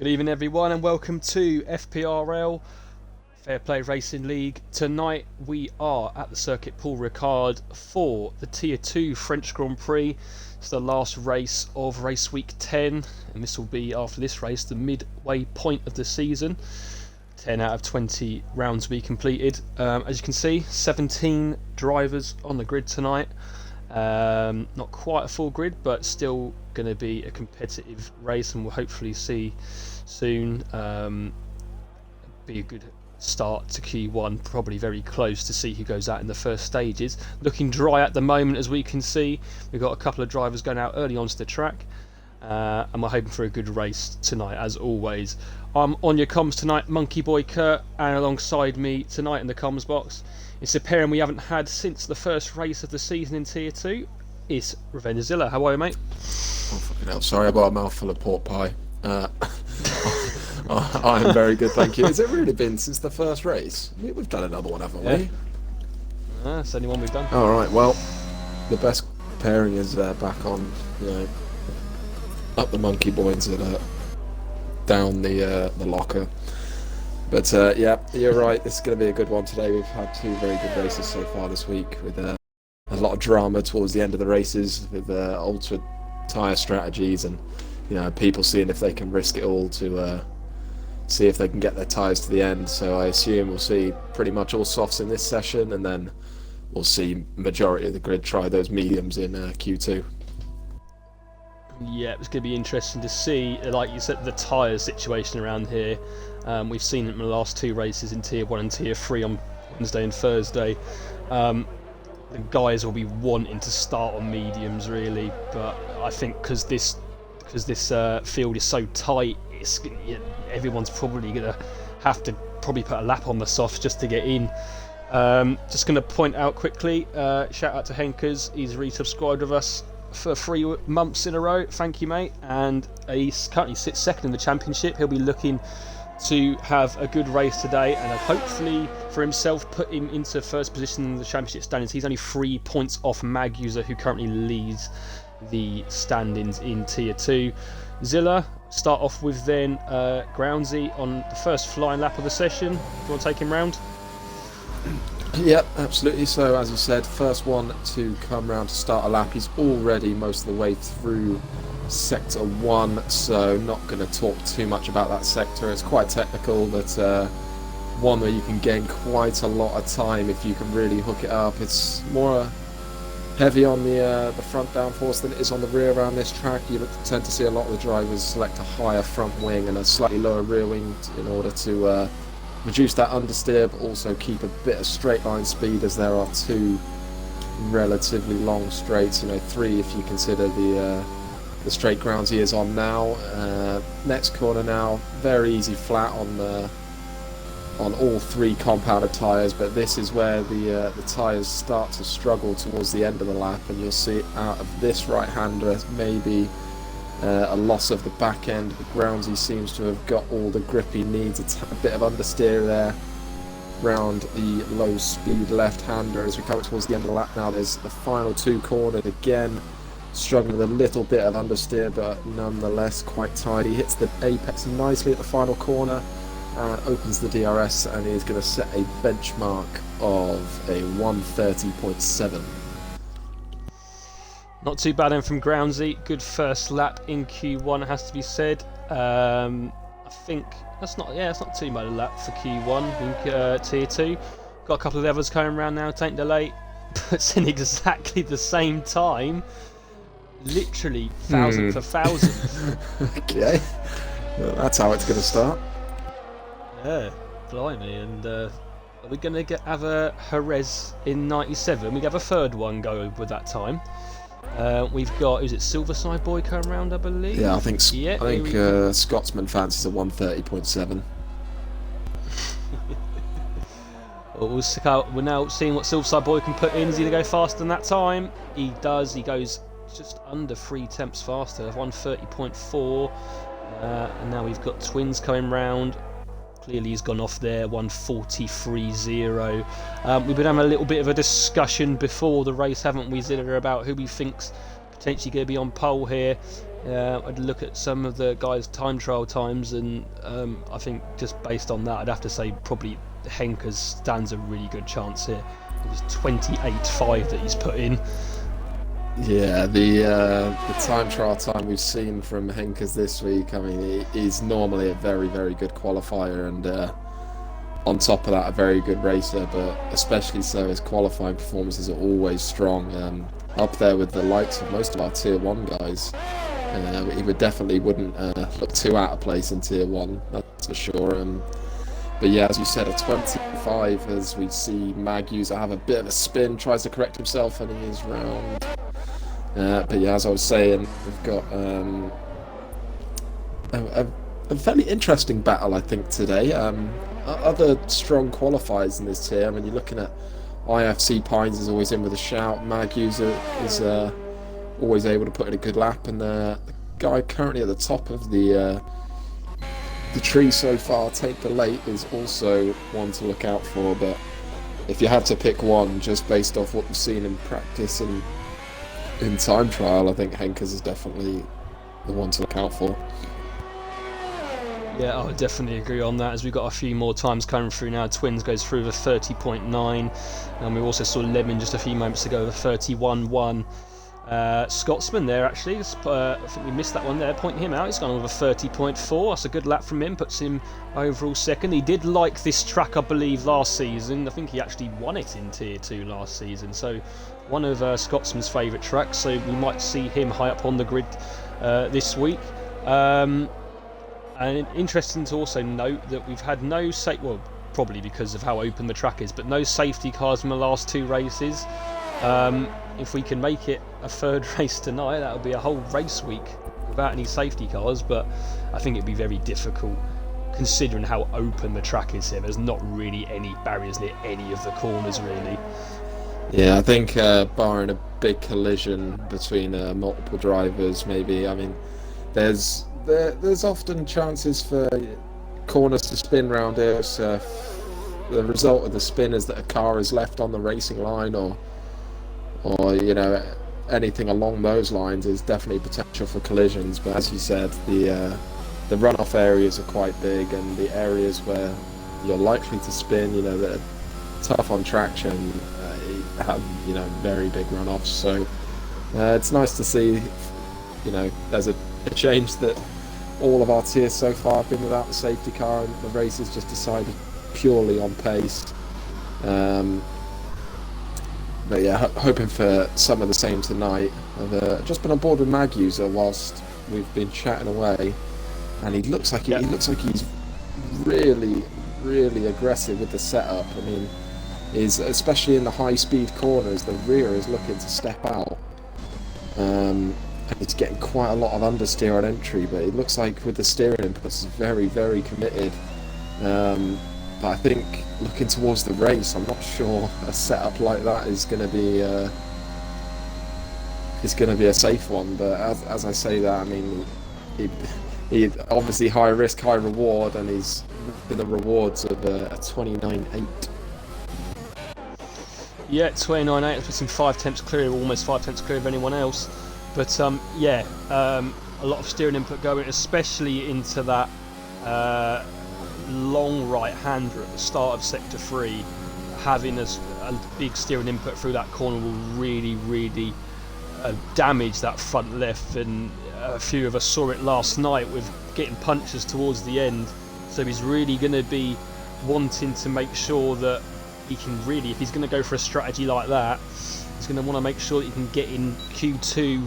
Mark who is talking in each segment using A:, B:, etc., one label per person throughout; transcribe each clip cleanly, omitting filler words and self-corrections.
A: Good evening everyone and welcome to FPRL, Fair Play Racing League. Tonight we are at the Circuit Paul Ricard for the Tier 2 French Grand Prix. It's the last race of race week 10 and this will be, after this race, the midway point of the season. 10 out of 20 rounds will be completed. As you can see, 17 drivers on the grid tonight. Not quite a full grid, but still going to be a competitive race, and we'll hopefully see soon. Be a good start to Q1, probably very close to see who goes out in the first stages. Looking dry at the moment, as we can see. We've got a couple of drivers going out early onto the track, and we're hoping for a good race tonight, as always. I'm on your comms tonight, Monkey Boy Kurt, and alongside me tonight in the comms box, it's a pairing we haven't had since the first race of the season in Tier 2. It's Revengezilla. How are you, mate?
B: Oh, fucking hell. Sorry, I got a mouthful of pork pie. I'm very good, thank you. Has it really been since the first race? We've done another one, haven't we?
A: That's the only one we've done.
B: All right, well, the best pairing is back on, up the Monkey Boy and down the locker. But yeah, you're right, this is going to be a good one today. We've had two very good races so far this week, with a lot of drama towards the end of the races, with altered tyre strategies and people seeing if they can risk it all to see if they can get their tyres to the end. So I assume we'll see pretty much all softs in this session, and then we'll see majority of the grid try those mediums in Q2.
A: Yeah, it's going to be interesting to see, like you said, the tyre situation around here. We've seen it in the last two races in Tier 1 and Tier 3 on Wednesday and Thursday. The guys will be wanting to start on mediums, really, but I think because this field is so tight, everyone's probably going to have to put a lap on the softs just to get in. Just going to point out quickly, shout out to Henkers, he's resubscribed with us for 3 months in a row. Thank you, mate. And he currently sits second in the championship. He'll be looking to have a good race today, and hopefully for himself put him into first position in the championship standings. He's only 3 points off Mag User, who currently leads the standings in Tier 2. Zilla, start off with then Groundsy on the first flying lap of the session. Do you want to take him round?
B: Yep, absolutely. So as you said, first one to come round to start a lap. He's already most of the way through Sector 1, so not going to talk too much about that sector. It's quite technical, but one where you can gain quite a lot of time if you can really hook it up. It's more heavy on the front downforce than it is on the rear around this track. You tend to see a lot of the drivers select a higher front wing and a slightly lower rear wing in order to reduce that understeer, but also keep a bit of straight line speed, as there are two relatively long straights, 3 if you consider the straight grounds he is on now. Next corner now, very easy flat on all 3 compounded tyres, but this is where the tyres start to struggle towards the end of the lap, and you'll see out of this right-hander maybe a loss of the back end. The Groundsy seems to have got all the grip he needs. A bit of understeer there round the low speed left-hander. As we come towards the end of the lap now, there's the final 2 corners again, struggling with a little bit of understeer, but nonetheless quite tidy. Hits the apex nicely at the final corner and opens the DRS, and he's going to set a benchmark of a 1:30.7.
A: Not too bad then from Groundsy. Good first lap in Q1, has to be said. I think that's not too bad a lap for Q1 in Tier 2. Got a couple of others coming around now. Tank Delay puts in exactly the same time. Literally thousand for thousand.
B: Okay, well, that's how it's going to start.
A: Yeah, blimey. And are we going to have a Jerez in 97? We have a third one go with that time. We've got, is it Silverside Boy coming round, I believe?
B: Yeah, I think Scotsman fancies a 1:30.7.
A: We're now seeing what Silverside Boy can put in. Is he going to go faster than that time? He does. He goes just under 3 tenths faster, 1:30.4. And now we've got Twins coming round. Clearly he's gone off there, 1:43.0. We've been having a little bit of a discussion before the race, haven't we, Zilla, about who we think's potentially going to be on pole here. I'd look at some of the guys' time trial times, and I think just based on that, I'd have to say probably Henkers stands a really good chance here. It was 28.5 that he's put in.
B: Yeah, the time trial time we've seen from Henkers this week, I mean, he's normally a very, very good qualifier, and on top of that, a very good racer, but especially so his qualifying performances are always strong, up there with the likes of most of our Tier 1 guys. He wouldn't look too out of place in Tier 1, that's for sure. But yeah, as you said, a 25 as we see Mag user have a bit of a spin, tries to correct himself, and he is round. But yeah, as I was saying, we've got a fairly interesting battle, I think, today. Other strong qualifiers in this tier. I mean, you're looking at IFC Pines is always in with a shout. Mag user is always able to put in a good lap, and the guy currently at the top of the tree so far, Take the Late, is also one to look out for. But if you had to pick one, just based off what we've seen in practice and in time trial, I think Henkers is definitely the one to look out for.
A: Yeah, I would definitely agree on that, as we've got a few more times coming through now. Twins goes through with 30.9, and we also saw Lemon just a few moments ago with 31.1. Scotsman there, actually, I think we missed that one there, pointing him out. He's gone with a 30.4. That's a good lap from him, puts him overall second. He did like this track, I believe, last season. I think he actually won it in Tier 2 last season, so one of Scotsman's favourite tracks, so we might see him high up on the grid this week. And interesting to also note that we've had no well, probably because of how open the track is, but no safety cars in the last two races. If we can make it a third race tonight, that would be a whole race week without any safety cars, but I think it'd be very difficult considering how open the track is here. There's not really any barriers near any of the corners, really.
B: Yeah, I think barring a big collision between multiple drivers, maybe. I mean, there's often chances for corners to spin round here. So the result of the spin is that a car is left on the racing line, or you know, anything along those lines is definitely potential for collisions. But as you said, the runoff areas are quite big, and the areas where you're likely to spin, you know, that are tough on traction, have, you know, very big runoffs. So it's nice to see, you know, there's a change that all of our tiers so far have been without the safety car, and the race is just decided purely on pace. But yeah, hoping for some of the same tonight. I've just been on board with Mag user whilst we've been chatting away, and he looks like he's really, really aggressive with the setup. I mean, especially in the high-speed corners, the rear is looking to step out. And he's getting quite a lot of understeer on entry, but it looks like with the steering inputs, he's very, very committed. But I think looking towards the race, I'm not sure a setup like that is going to be a safe one. But as I say that, I mean, he obviously high risk, high reward, and he's in the rewards of a 29.8.
A: Yeah, 29.8. It's puts him 5 tenths clear, almost 5 tenths clear of anyone else. But yeah, a lot of steering input going, especially into that long right-hander at the start of Sector 3. Having a big steering input through that corner will really, really damage that front left, and a few of us saw it last night with getting punches towards the end. So he's really going to be wanting to make sure that he can really, if he's going to go for a strategy like that, he's going to want to make sure that he can get in Q2,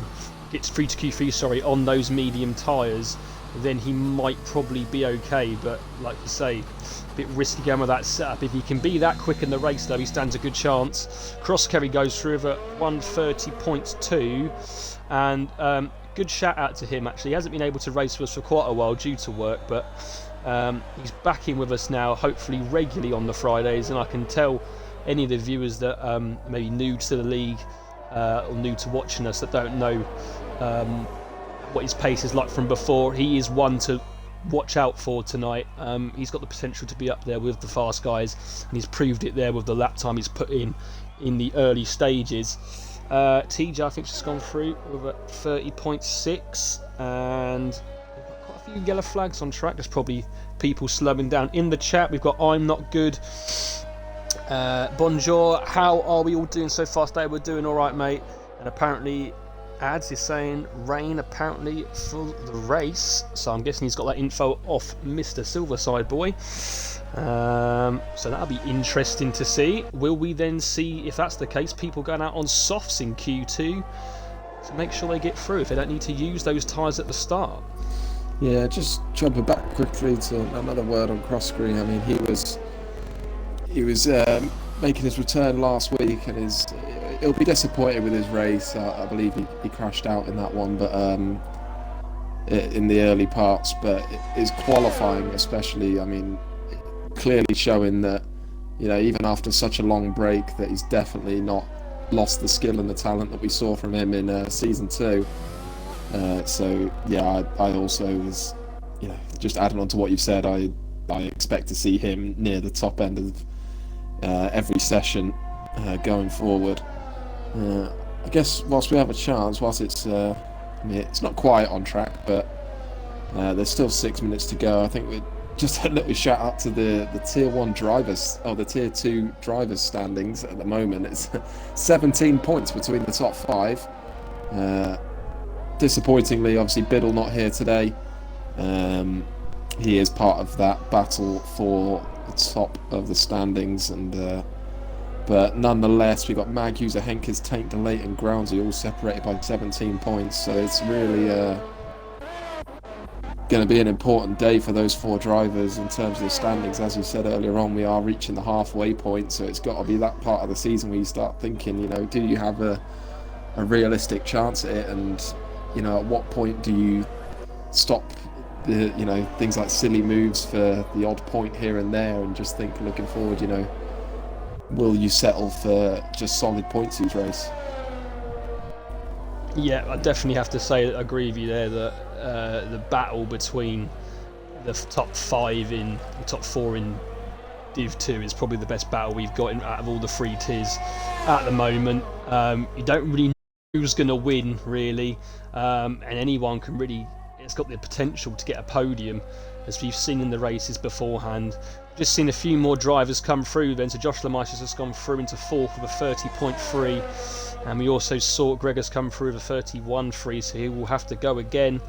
A: gets through to Q3, on those medium tyres. Then he might probably be okay, but like you say, a bit risky going with that setup. If he can be that quick in the race, though, he stands a good chance. Cross Kerry goes through at 1:30.2, and good shout out to him. Actually, he hasn't been able to race with us for quite a while due to work, but he's back in with us now, hopefully regularly on the Fridays. And I can tell any of the viewers that maybe new to the league or new to watching us that don't know what his pace is like from before, he is one to watch out for tonight. He's got the potential to be up there with the fast guys, and he's proved it there with the lap time he's put in the early stages. TJ, I think, just gone through with a 30.6, and we've got quite a few yellow flags on track. There's probably people slowing down in the chat. We've got I'm Not Good. Bonjour, how are we all doing so far today? We're doing alright, mate. And apparently Ads is saying rain apparently for the race, so I'm guessing he's got that info off Mr. Silverside Boy. So that'll be interesting to see. Will we then see, if that's the case, people going out on softs in Q2 to make sure they get through if they don't need to use those tyres at the start?
B: Yeah, just jumping back quickly to another word on cross screen. I mean, he was making his return last week, and he'll be disappointed with his race. I believe he crashed out in that one, but in the early parts. But his qualifying, especially, I mean, clearly showing that, you know, even after such a long break, that he's definitely not lost the skill and the talent that we saw from him in season 2. So yeah, I also was, you know, just adding on to what you've said. I expect to see him near the top end of every session going forward. I guess whilst we have a chance, whilst it's I mean, it's not quite on track, but there's still 6 minutes to go. I think we just a little shout out to the tier 1 drivers, or the tier 2 drivers standings at the moment. It's 17 points between the top 5. Disappointingly, obviously Biddle not here today. He is part of that battle for the top of the standings, and but nonetheless, we got Mag, User, Henkers, Tank, Delate, and Groundsy all separated by 17 points. So it's really going to be an important day for those 4 drivers in terms of the standings. As you said earlier on, we are reaching the halfway point, so it's got to be that part of the season where you start thinking, you know, do you have a realistic chance at it, and, you know, at what point do you stop the, you know, things like silly moves for the odd point here and there, and just think, looking forward, you know, will you settle for just solid points each race?
A: Yeah, I definitely have to say that I agree with you there that the battle between the top 5 in the top 4 in Div 2 is probably the best battle we've got out of all the 3 tiers at the moment. You don't really know who's going to win, really, and anyone can really, it's got the potential to get a podium, as we've seen in the races beforehand. Just seen a few more drivers come through then, so Josh Lemeister's just gone through into 4th with a 30.3, and we also saw Gregor's come through with a 31.3, so he will have to go again.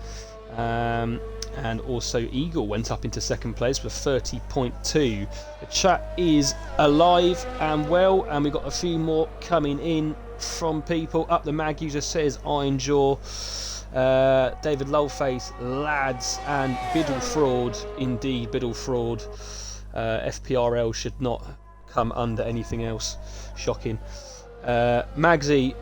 A: And also Eagle went up into 2nd place with 30.2. The chat is alive and well, and we've got a few more coming in from people. Up the Mag user says Iron Jaw, David Lowface, lads, and Biddle Fraud. Indeed, Biddle Fraud. FPRL should not come under anything else. Shocking. Magsy,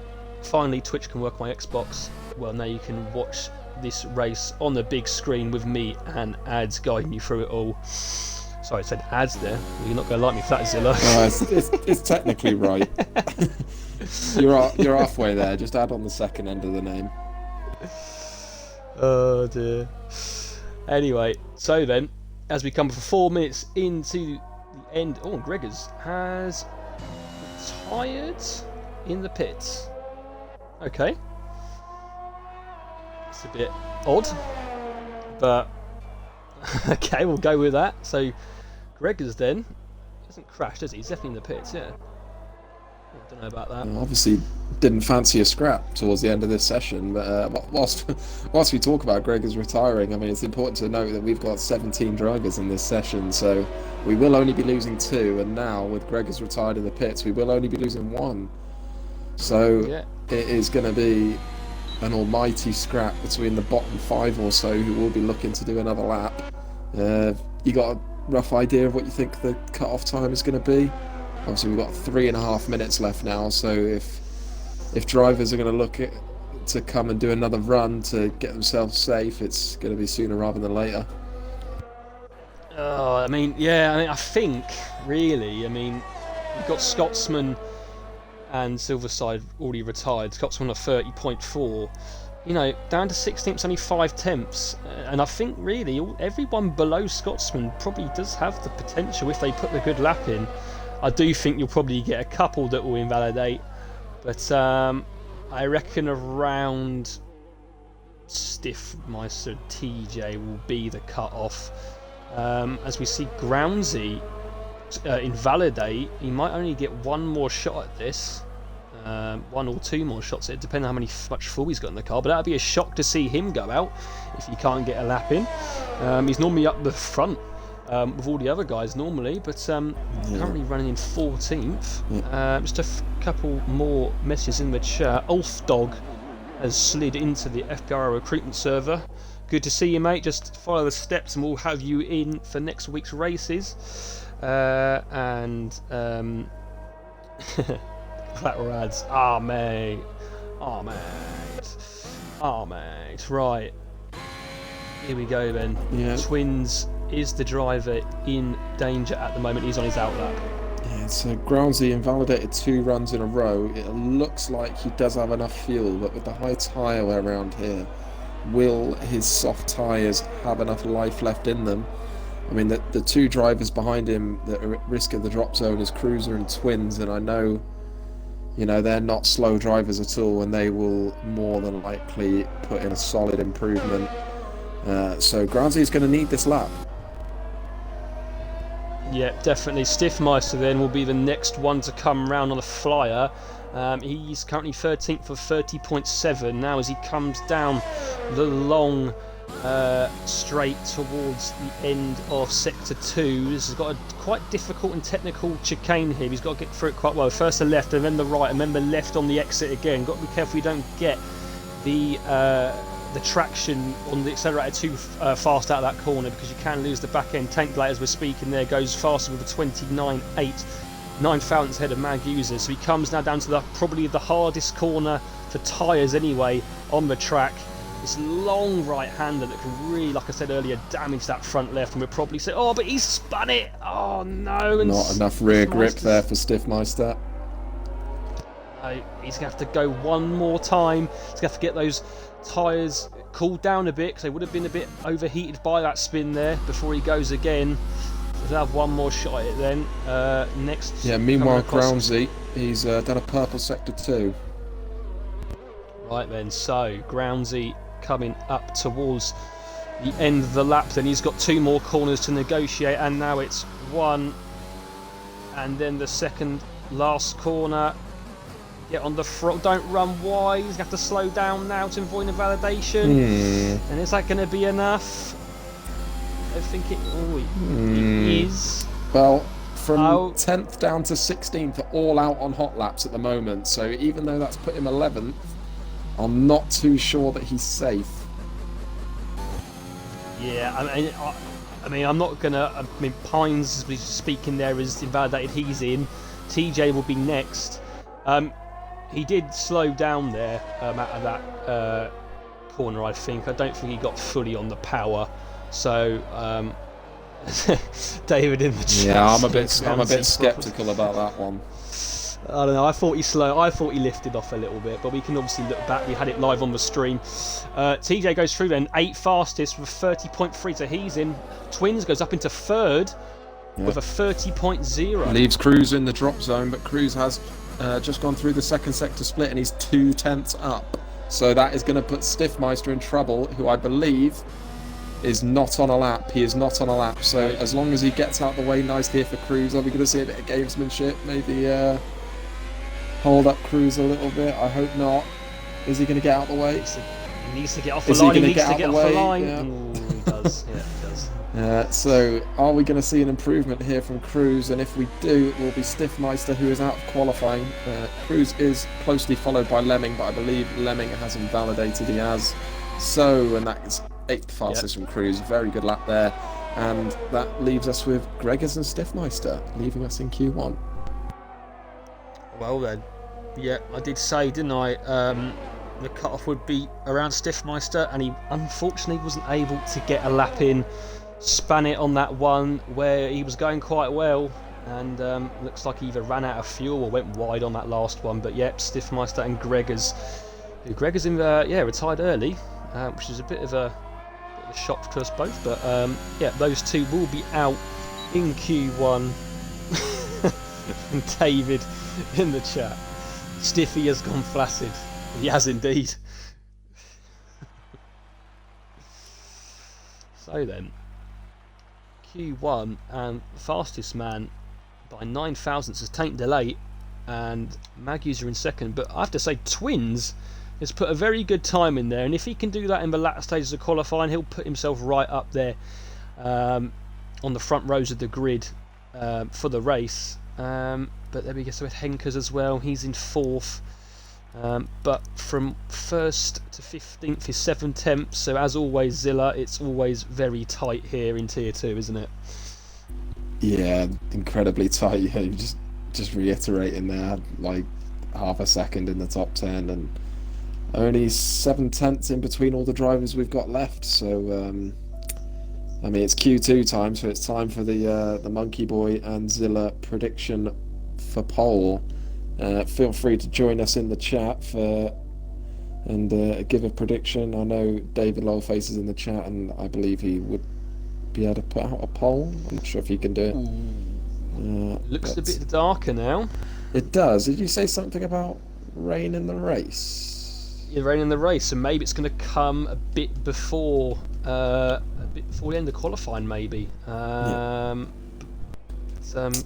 A: finally Twitch can work my Xbox. Well, now you can watch this race on the big screen with me and Ads guiding you through it all. Sorry, I said Ads there. You're not going to like me for that, Zilla.
B: No, it's technically right. You're halfway there. Just add on the second end of the name.
A: Oh dear. Anyway, so then, as we come for 4 minutes into the end, Gregors has retired in the pits. Okay. It's a bit odd, but okay, we'll go with that. So Gregors then hasn't crashed, has he? He's definitely in the pits, yeah. I don't know about that.
B: Obviously didn't fancy a scrap towards the end of this session, but whilst we talk about Gregors retiring, I mean, it's important to note that we've got 17 drivers in this session, so we will only be losing 2, and now with Gregors retired in the pits, we will only be losing 1. So yeah, it is going to be an almighty scrap between the bottom 5 or so, who will be looking to do another lap. You got a rough idea of what you think the cut-off time is going to be? Obviously we've got 3.5 minutes left now, so if drivers are going to look to come and do another run to get themselves safe, it's going to be sooner rather than later.
A: Oh, I think really, we've got Scotsman and Silverside already retired. Scotsman at 30.4. You know, down to 16ths, only 5 tenths, and I think really everyone below Scotsman probably does have the potential if they put the good lap in. I do think you'll probably get a couple that will invalidate, but I reckon around Stiff Meister TJ will be the cut-off. As we see Groundsy invalidate, he might only get one more shot at this. 1 or 2 more shots, it depends on how much full he's got in the car, but that'd be a shock to see him go out if he can't get a lap in. He's normally up the front with all the other guys normally, but currently running in 14th. Just a couple more messages in the chat. Ulfdog has slid into the FPR recruitment server. Good to see you, mate. Just follow the steps and we'll have you in for next week's races. Collateral ads. Mate. Right. Here we go then.
B: Yeah.
A: Twins is the driver in danger at the moment. He's on his outlap.
B: Yeah, so Groundsy invalidated 2 runs in a row. It looks like he does have enough fuel, but with the high tyre wear around here, will his soft tyres have enough life left in them? I mean, the 2 drivers behind him that are at risk of the drop zone is Cruiser and Twins, and I know, you know, they're not slow drivers at all, and they will more than likely put in a solid improvement. So Groundsy is going to need this lap.
A: Yeah, definitely. Stiffmeister then will be the next one to come round on the flyer. He's currently 13th for 30.7. Now as he comes down the long straight towards the end of Sector 2. This has got a quite difficult and technical chicane here. He's got to get through it quite well. First the left and then the right and then the left on the exit again. Got to be careful you don't get the traction on the accelerator too fast out of that corner, because you can lose the back end. Tank Blade, as we're speaking there, goes faster with a 29.8, 9 thousandths ahead of Mag User. So he comes now down to probably the hardest corner for tyres anyway on the track. This long right-hander that can really, like I said earlier, damage that front left, and we'll probably say, oh, but he's spun it. Oh no! And
B: not enough rear grip there for Stiffmeister.
A: He's going to have to go one more time. He's going to have to get those tyres cooled down a bit, because they would have been a bit overheated by that spin there before he goes again. He'll have one more shot at it then. Next.
B: Yeah, meanwhile, Groundsy, he's done a purple sector 2.
A: Right then, so Groundsy coming up towards the end of the lap, then he's got 2 more corners to negotiate, and now it's 1 and then the second last corner. Get on the front, don't run wide. He's going to have to slow down now to avoid invalidation. And is that going to be enough? I think it is.
B: Well, from 10th down to 16th, all out on hot laps at the moment. So even though that's put him 11th, I'm not too sure that he's safe.
A: Yeah, I mean, I'm not going to... I mean, Pines, as we're speaking there, is invalidated. He's in. TJ will be next. He did slow down there out of that corner, I think. I don't think he got fully on the power. So, David in the chat.
B: Yeah, I'm a bit sceptical about that one.
A: I don't know. I thought he lifted off a little bit, but we can obviously look back. We had it live on the stream. TJ goes through then, 8th fastest with 30.3, so he's in. Twins goes up into 3rd with a 30.0.
B: Leaves Cruz in the drop zone, but Cruz has just gone through the second sector split, and he's 2 tenths up. So that is going to put Stiffmeister in trouble, who I believe is not on a lap. He is not on a lap. So as long as he gets out the way nicely here for Cruz, are we going to see a bit of gamesmanship? Maybe hold up Cruz a little bit. I hope not. Is he going to get out the way?
A: He needs to get off the line. He needs to get off the line.
B: Yeah.
A: Ooh, he does. Yeah, he does.
B: So are we going to see an improvement here from Cruz? And if we do, it will be Stiffmeister, who is out of qualifying. Cruz is closely followed by Lemming, but I believe Lemming has invalidated. He has. So, and that is 8th fastest from Cruz. Very good lap there. And that leaves us with Gregors and Stiffmeister, leaving us in Q1.
A: Well then, yeah, I did say, didn't I, the cut-off would be around Stiffmeister, and he unfortunately wasn't able to get a lap in. Span it on that one where he was going quite well, and looks like he either ran out of fuel or went wide on that last one. But yep, Stiffmeister and Gregors, in retired early, which is a bit of a shock to us both. But yeah, those two will be out in Q1. And David in the chat, Stiffy has gone flaccid. He has indeed. So then, Q1 and fastest man by 9 thousandths has taken delay, and Mag User in second. But I have to say, Twins has put a very good time in there, and if he can do that in the latter stages of qualifying, he'll put himself right up there on the front rows of the grid for the race. But there we go. So with Henkers as well, he's in fourth. But from 1st to 15th is 7 tenths, so as always, Zilla, it's always very tight here in Tier 2, isn't it?
B: Yeah, incredibly tight. Yeah, you just reiterating there, like half a second in the top 10 and only 7 tenths in between all the drivers we've got left. So, I mean, it's Q2 time, so it's time for the Monkey Boy and Zilla prediction for pole. Feel free to join us in the chat and give a prediction. I know David Lowellface is in the chat, and I believe he would be able to put out a poll. I'm not sure if he can do it.
A: Looks a bit darker now.
B: It does. Did you say something about rain in the race?
A: Yeah, rain in the race, so maybe it's going to come a bit before the end of qualifying, maybe. Yeah,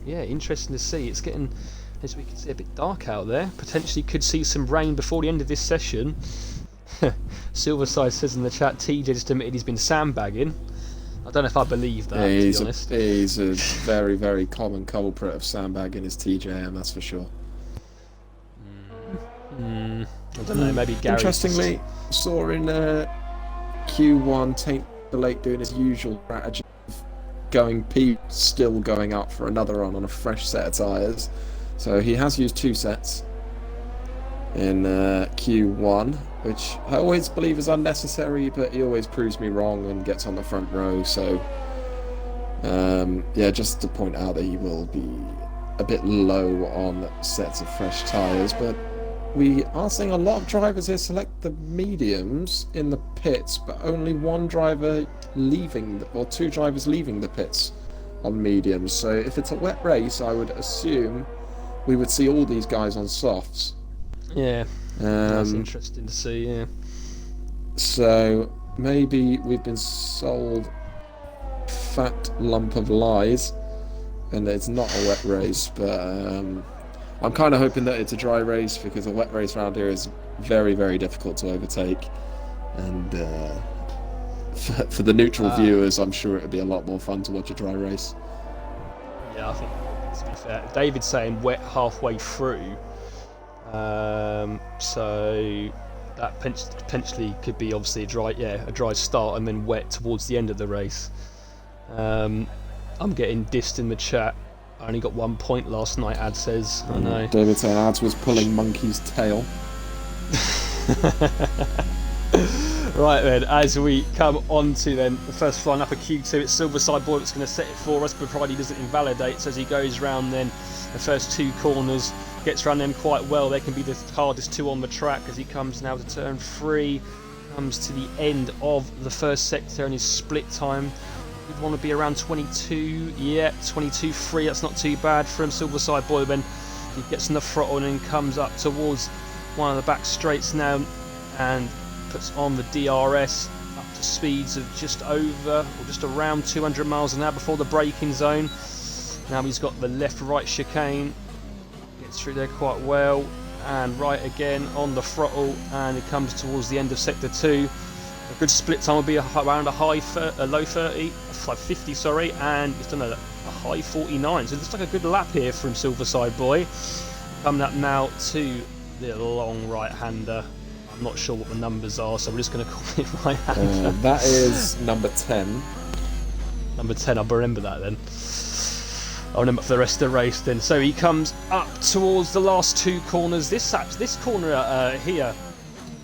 A: interesting to see. It's getting, as we can see, a bit dark out there. Potentially could see some rain before the end of this session. Silverside says in the chat, TJ just admitted he's been sandbagging. I don't know if I believe that, to be honest.
B: He's a very, very common culprit of sandbagging his TJM, that's for sure.
A: I don't know, maybe Gary.
B: Interestingly, saw in Q1 Taint the Lake doing his usual strategy of still going up for another run on a fresh set of tyres. So he has used 2 sets in Q1, which I always believe is unnecessary, but he always proves me wrong and gets on the front row. So yeah, just to point out that he will be a bit low on sets of fresh tyres, but we are seeing a lot of drivers here select the mediums in the pits, but only 1 driver leaving, or 2 drivers leaving the pits on mediums. So if it's a wet race, I would assume we would see all these guys on softs.
A: Yeah, that's interesting to see, yeah.
B: So maybe we've been sold a fat lump of lies and it's not a wet race, but I'm kind of hoping that it's a dry race, because a wet race around here is very, very difficult to overtake. And for the neutral viewers, I'm sure it would be a lot more fun to watch a dry race.
A: Yeah, I think, to be fair, David's saying wet halfway through. So that potentially could be obviously a dry start and then wet towards the end of the race. I'm getting dissed in the chat. I only got 1 point last night, Ad says. I know.
B: David saying Ads was pulling Monkey's tail.
A: Right then, as we come on to then the first flying up a Q2, it's Silverside Boy that's going to set it for us, provided he doesn't invalidate. So as he goes round then the first 2 corners, gets around them quite well. They can be the hardest 2 on the track as he comes now to turn 3, comes to the end of the first sector and his split time. You'd want to be around 22, yeah, 22.3, that's not too bad from Silverside Boy. Then he gets in the throttle and comes up towards one of the back straights now and puts on the DRS up to speeds of just over or just around 200 miles an hour before the braking zone. Now he's got the left-right chicane, gets through there quite well, and right again on the throttle, and it comes towards the end of sector 2. A good split time will be around a low 30, 50, sorry, and he's done a high 49. So it looks like a good lap here from Silverside Boy. Coming up now to the long right-hander. I'm not sure what the numbers are, so we're just going to call it right-hander.
B: That is number 10.
A: Number 10, I'll remember that then. I'll remember for the rest of the race then. So he comes up towards the last 2 corners. This corner here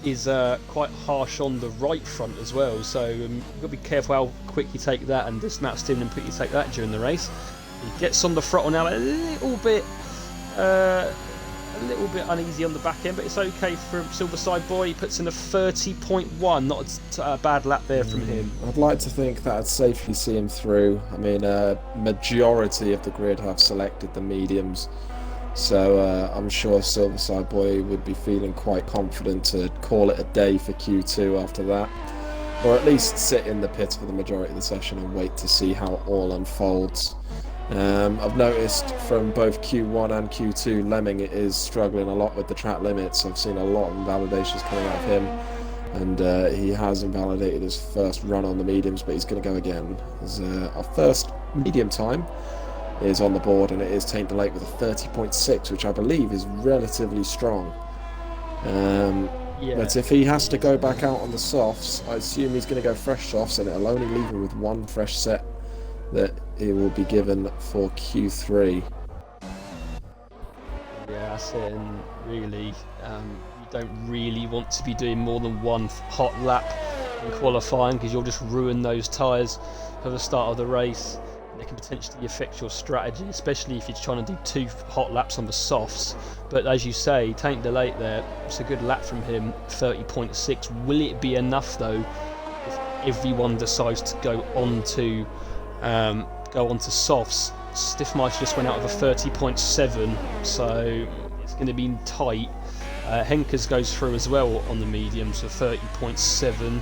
A: is quite harsh on the right front as well, so you've got to be careful how quick you take that and dismount steering and quick you take that during the race. He gets on the throttle now a little bit uneasy on the back end, but it's okay from Silverside Boy. He puts in a 30.1, not a bad lap there from him.
B: I'd like to think that I'd safely see him through. I mean, majority of the grid have selected the mediums, So I'm sure Silverside Boy would be feeling quite confident to call it a day for Q2 after that. Or at least sit in the pit for the majority of the session and wait to see how it all unfolds. I've noticed from both Q1 and Q2, Lemming is struggling a lot with the track limits. I've seen a lot of invalidations coming out of him, and he has invalidated his first run on the mediums, but he's going to go again. Our first medium time is on the board, and it is Taint Delate with a 30.6, which I believe is relatively strong. But if he has to go back out on the softs, I assume he's going to go fresh softs, and it'll only leave him with one fresh set that he will be given for Q3.
A: Yeah, that's it, and really, you don't really want to be doing more than one hot lap in qualifying, because you'll just ruin those tyres for the start of the race. It can potentially affect your strategy, especially if you're trying to do 2 hot laps on the softs. But as you say, Taint Delate there, it's a good lap from him, 30.6. Will it be enough though if everyone decides to go on to softs? Stiffmeister just went out with a 30.7, so it's going to be tight. Henkers goes through as well on the mediums with 30.7.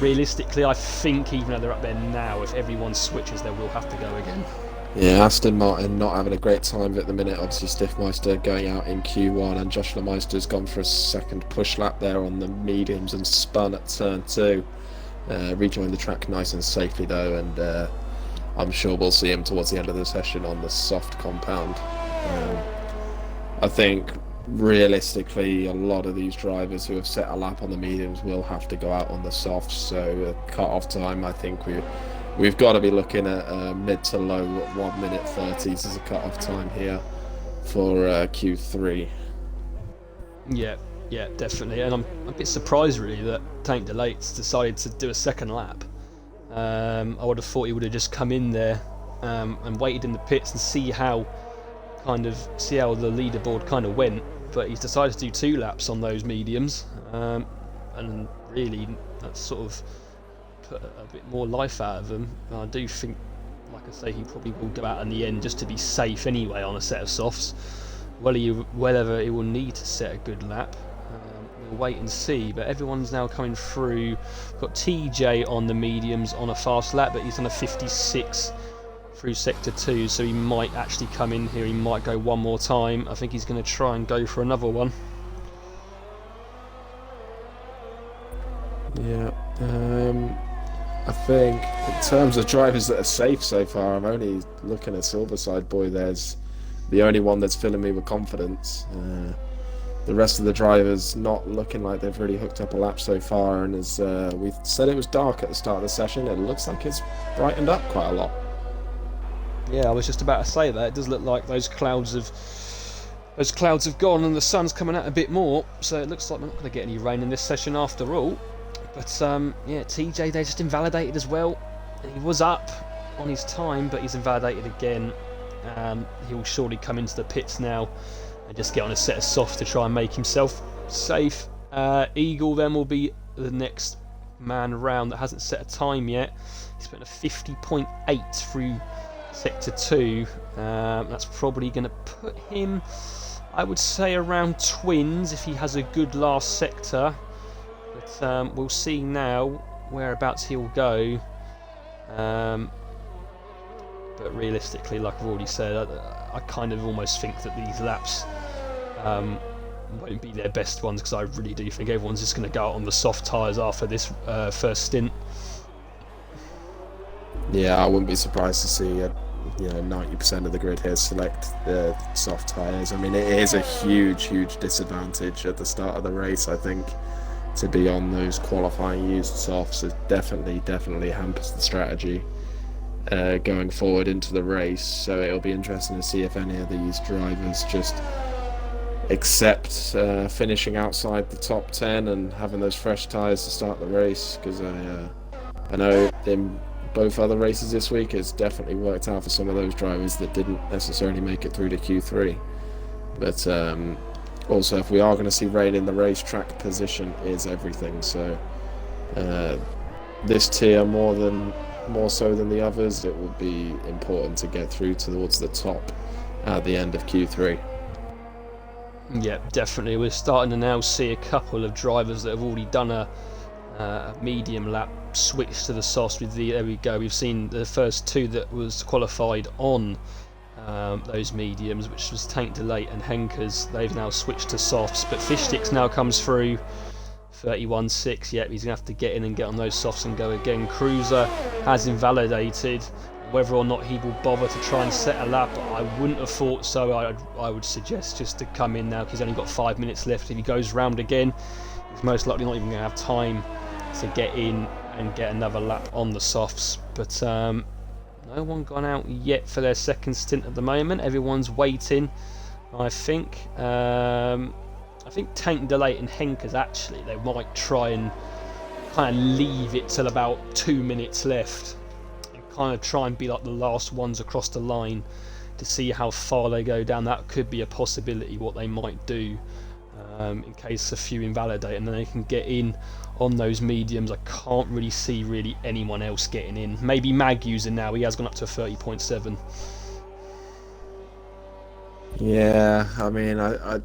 A: Realistically, I think even though they're up there now, if everyone switches, they will have to go again.
B: Yeah, Aston Martin not having a great time at the minute. Obviously, Stiffmeister going out in Q1, and Joshua Meister's gone for a second push lap there on the mediums and spun at turn 2. Rejoined the track nice and safely though, and I'm sure we'll see him towards the end of the session on the soft compound. I think realistically, a lot of these drivers who have set a lap on the mediums will have to go out on the softs. So cut-off time, I think we've got to be looking at mid to low 1 minute 30s as a cut-off time here for Q3.
A: Yeah, definitely. And I'm a bit surprised really that Taint Delate's decided to do a second lap. I would have thought he would have just come in there and waited in the pits and see how the leaderboard kind of went. But he's decided to do 2 laps on those mediums, and really that's sort of put a bit more life out of him. I do think, like I say, he probably will go out in the end just to be safe anyway on a set of softs. Whether he will need to set a good lap, we'll wait and see. But everyone's now coming through. We've got TJ on the mediums on a fast lap, but he's on a 56 through sector 2, so he might actually come in here. He might go one more time. I think he's going to try and go for another one.
B: Yeah, I think in terms of drivers that are safe so far, I'm only looking at Silverside Boy. There's the only one that's filling me with confidence. The rest of the drivers not looking like they've really hooked up a lap so far, and as we said, it was dark at the start of the session. It looks like it's brightened up quite a lot.
A: Yeah, I was just about to say that. It does look like those clouds have gone and the sun's coming out a bit more, so it looks like we're not going to get any rain in this session after all. But yeah, TJ, they just invalidated as well. He was up on his time, but he's invalidated again. He'll surely come into the pits now and just get on a set of softs to try and make himself safe. Eagle then will be the next man round that hasn't set a time yet. He's putting a 50.8 through sector 2. That's probably going to put him, I would say, around twins if he has a good last sector. But we'll see now whereabouts he'll go. But realistically, like I've already said, I kind of almost think that these laps won't be their best ones, because I really do think everyone's just going to go out on the soft tyres after this first stint.
B: Yeah, I wouldn't be surprised to see 90% of the grid here select the soft tyres. I mean, it is a huge disadvantage at the start of the race, I think, to be on those qualifying used softs. It definitely hampers the strategy going forward into the race. So it'll be interesting to see if any of these drivers just accept finishing outside the top 10 and having those fresh tyres to start the race, because I know in both other races this week it's definitely worked out for some of those drivers that didn't necessarily make it through to Q3. But also, if we are going to see rain in the racetrack, position is everything. So this tier more so than the others, it will be important to get through towards the top at the end of Q3.
A: Yeah, definitely. We're starting to now see a couple of drivers that have already done a medium lap switch to the softs with there we go. We've seen the first two that was qualified on those mediums, which was Tank Delate and Henkers. They've now switched to softs, but Fishsticks now comes through 31.6. Yep, he's gonna have to get in and get on those softs and go again. Cruiser has invalidated. Whether or not he will bother to try and set a lap, I wouldn't have thought so. I would suggest just to come in now because he's only got 5 minutes left. If he goes round again, he's most likely not even going to have time to get in and get another lap on the softs. But no one gone out yet for their second stint at the moment. Everyone's waiting, I think. I think Tank Delate and Henkers actually, they might try and kind of leave it till about 2 minutes left. Kind of try and be like the last ones across the line to see how far they go down. That could be a possibility what they might do in case a few invalidate, and then they can get in on those mediums. I can't really see anyone else getting in. Maybe Mag using now, he has gone up to 30.7.
B: Yeah, I mean, I'd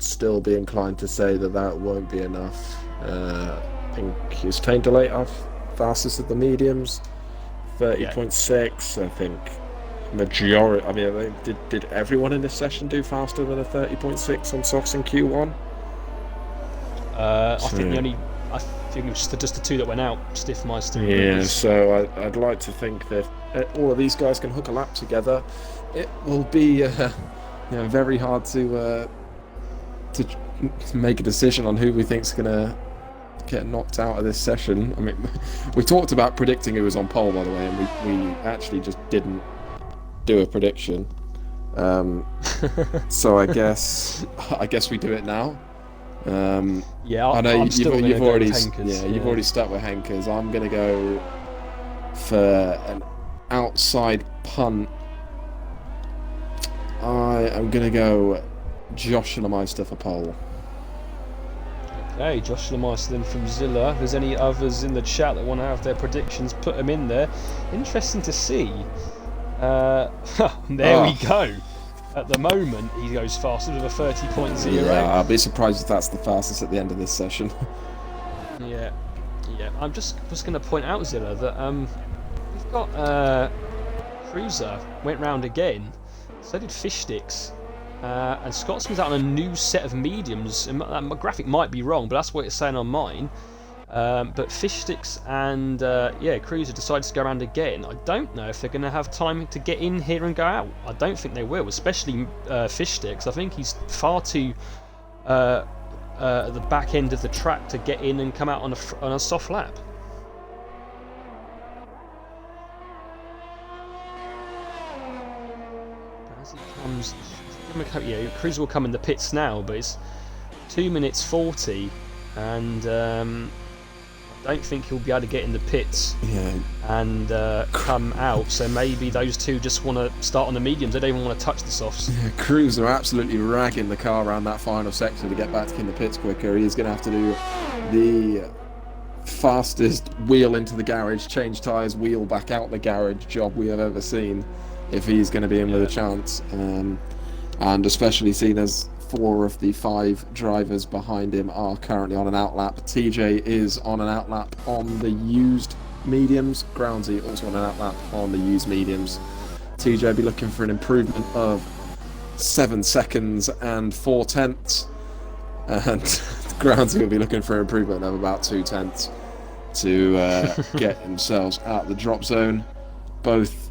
B: still be inclined to say that won't be enough. I think his Tank Delate are fastest of the mediums. 30.6, I think. Majority. I mean, did everyone in this session do faster than a 30.6 on softs in Q1?
A: I think it was just the two that went out. Stiff Meister.
B: Yeah. So I'd like to think that all of these guys can hook a lap together. It will be very hard to make a decision on who we think's gonna get knocked out of this session. I mean, we talked about predicting who was on pole, by the way, and we actually just didn't do a prediction. So I guess we do it now.
A: Yeah,
B: I know you've already
A: Henkers,
B: you've already stuck with Henkers. I'm gonna go for an outside punt. I am gonna go Josh Meister for pole.
A: Okay, Josh Meister then from Zilla. If there's any others in the chat that want to have their predictions, put them in there. Interesting to see. There we go. At the moment, he goes faster with a 30.0.
B: Yeah, I'll be surprised if that's the fastest at the end of this session.
A: Yeah. I'm just going to point out, Zilla, that we've got Cruiser went round again. So did Fishsticks. And Scotsman's out on a new set of mediums. My graphic might be wrong, but that's what it's saying on mine. But Fishsticks and Cruiser decided to go around again. I don't know if they're going to have time to get in here and go out. I don't think they will, especially Fishsticks. I think he's far too at the back end of the track to get in and come out on a soft lap. As he comes... Cruiser will come in the pits now, but it's 2 minutes 40, and I don't think he'll be able to get in the pits and come out. So maybe those two just want to start on the mediums. They don't even want to touch the softs.
B: Yeah, Cruiser absolutely ragging the car around that final sector to get back in the pits quicker. He's going to have to do the fastest wheel into the garage, change tyres, wheel back out the garage job we have ever seen if he's going to be in with a chance. And especially seen as 4 of the 5 drivers behind him are currently on an outlap. TJ is on an outlap on the used mediums. Groundsy also on an outlap on the used mediums. TJ be looking for an improvement of 7 seconds and 4 tenths. And Groundsy will be looking for an improvement of about 2 tenths to get themselves out the drop zone. Both...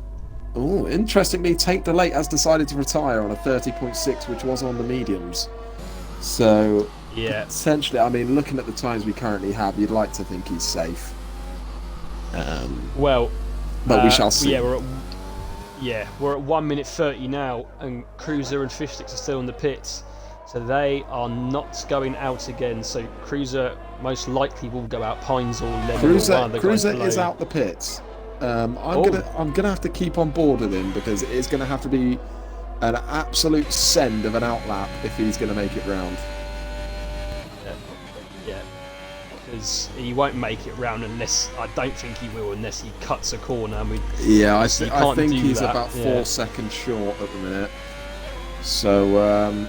B: Oh, interestingly, Tank Delate has decided to retire on a 30.6, which was on the mediums. So, essentially, I mean, looking at the times we currently have, you'd like to think he's safe. But we shall see.
A: Yeah, we're at 1 minute 30 now, and Cruiser and Fishsticks are still in the pits. So they are not going out again. So Cruiser most likely will go out. Pines or Lemon.
B: Cruiser is out the pits. I'm gonna have to keep on board with him because it is gonna have to be an absolute send of an outlap if he's gonna make it round.
A: Yeah, because he won't make it round unless I don't think he will unless he cuts a corner.
B: I think he's about 4 seconds short at the minute. So,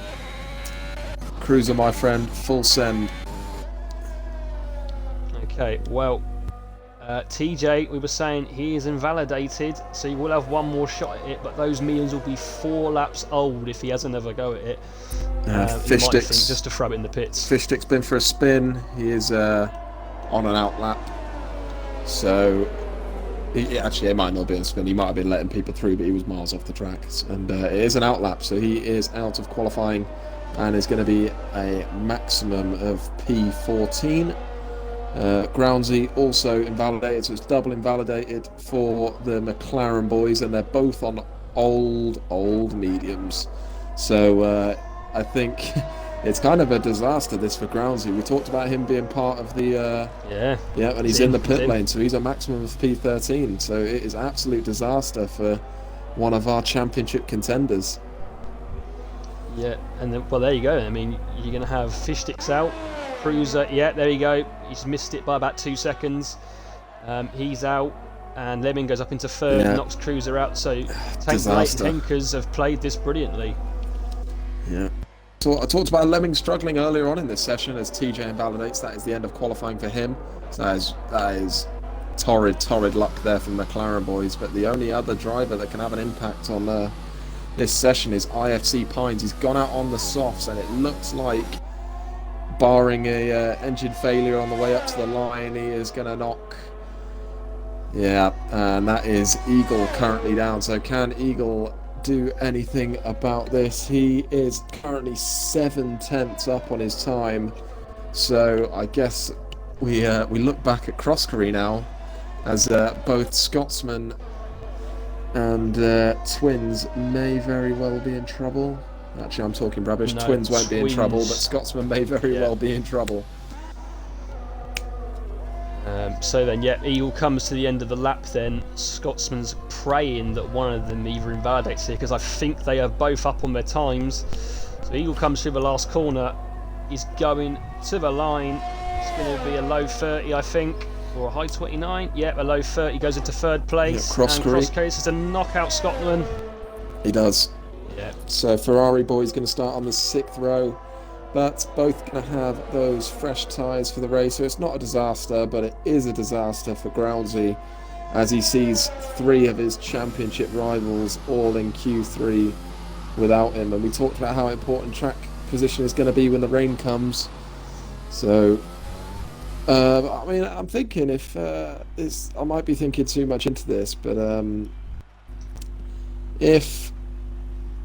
B: cruiser, my friend, full send.
A: Okay, well, TJ, we were saying he is invalidated, so he will have one more shot at it, but those mediums will be 4 laps old if he has another go at it. He might think just to throw it in the pits.
B: Fish Stick's been for a spin. He is on an out lap. So, it might not be a spin. He might have been letting people through, but he was miles off the track. And it is an out lap, so he is out of qualifying and is going to be a maximum of P14. Groundsy also invalidated, so it's double invalidated for the McLaren boys, and they're both on old mediums. So I think it's kind of a disaster this for Groundsy. We talked about him being part of the and he's in the pit lane, so he's a maximum of P13. So it is absolute disaster for one of our championship contenders.
A: Yeah, and then, well, there you go. I mean, you're going to have Fish Sticks out. Cruiser, yeah, there you go. He's missed it by about 2 seconds. He's out, and Lemming goes up into third, knocks Cruiser out. So Tank Blake and Henkers have played this brilliantly. Yeah.
B: So I talked about Lemming struggling earlier on in this session as TJ invalidates. That is the end of qualifying for him. So that is torrid luck there from the McLaren boys. But the only other driver that can have an impact on this session is IFC Pines. He's gone out on the softs, and it looks like, barring a engine failure on the way up to the line, he is going to knock. Yeah, and that is Eagle currently down. So can Eagle do anything about this? He is currently 7/10 up on his time. So I guess we look back at Crosscarry now, as both Scotsman and Twins may very well be in trouble. Actually, I'm talking rubbish. No, Twins won't be in trouble, but Scotsman may very well be in trouble.
A: So then, Eagle comes to the end of the lap then. Scotsman's praying that one of them either invalidates here, because I think they are both up on their times. So Eagle comes through the last corner. He's going to the line. It's going to be a low 30, I think, or a high 29. Yeah, a low 30. Goes into third place.
B: Yeah,
A: Crosscarry is to knock out Scotland.
B: He does.
A: Yeah.
B: So Ferrari boy's going to start on the 6th row, but both going to have those fresh tyres for the race. So it's not a disaster, but it is a disaster for Groundsy, as he sees 3 of his championship rivals all in Q3 without him. And we talked about how important track position is going to be when the rain comes. So I mean, I'm thinking I might be thinking too much into this, but if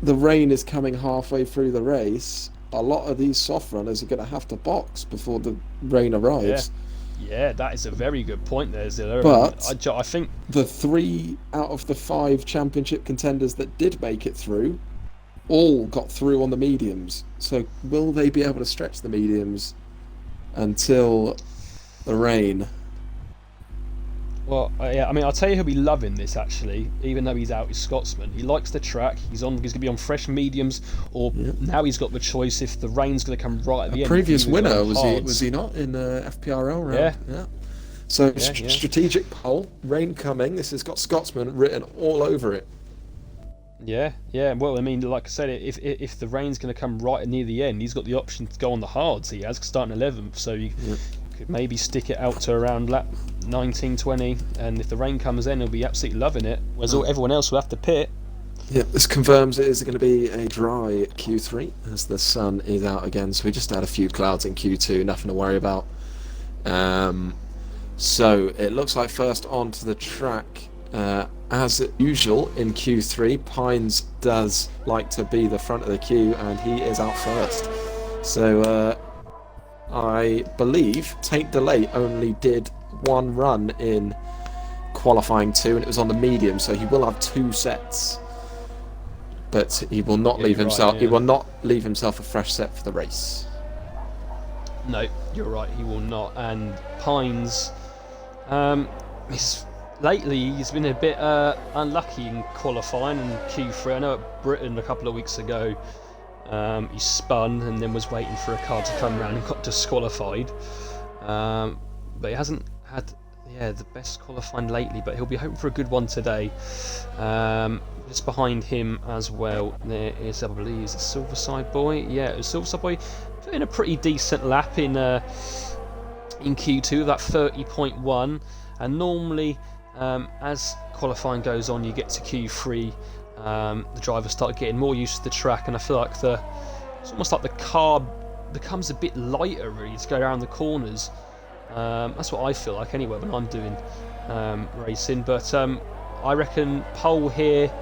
B: the rain is coming halfway through the race, a lot of these soft runners are going to have to box before the rain arrives.
A: Yeah, that is a very good point there, Zilla.
B: But
A: I think
B: the 3 out of the 5 championship contenders that did make it through all got through on the mediums. So will they be able to stretch the mediums until the rain?
A: Well, I mean, I'll tell you who'll be loving this, actually, even though he's out, is Scotsman. He likes the track. He's going to be on fresh mediums, or now he's got the choice if the rain's going to come right at the end.
B: Previous winner, was he not, in the FPRL round? Yeah. So, strategic pole, rain coming. This has got Scotsman written all over it.
A: Yeah. Well, I mean, like I said, if the rain's going to come right near the end, he's got the option to go on the hards. He has, starting 11th, so you could maybe stick it out to around lap 19, 20, and if the rain comes in, he'll be absolutely loving it. Whereas everyone else will have to pit.
B: Yeah, this confirms it is going to be a dry Q3 as the sun is out again. So we just had a few clouds in Q2, nothing to worry about. So it looks like first onto the track, as usual in Q3, Pines does like to be the front of the queue, and he is out first. So I believe Tate Delay only did 1 run in qualifying 2, and it was on the medium, so he will have 2 sets. But he will not leave himself. He will not leave himself a fresh set for the race.
A: No, you're right. He will not. And Pines, lately he's been a bit unlucky in qualifying in Q3. I know at Britain a couple of weeks ago, he spun and then was waiting for a car to come around and got disqualified. But he hasn't had the best qualifying lately, but he'll be hoping for a good one today. just behind him as well, there is, I believe, is it Silverside Boy? Yeah, Silverside Boy put in a pretty decent lap in Q2, that 30.1. And normally, as qualifying goes on, you get to Q3, the drivers start getting more used to the track, and I feel like it's almost like the car becomes a bit lighter really to go around the corners. That's what I feel like anyway when I'm doing racing. But I reckon pole here,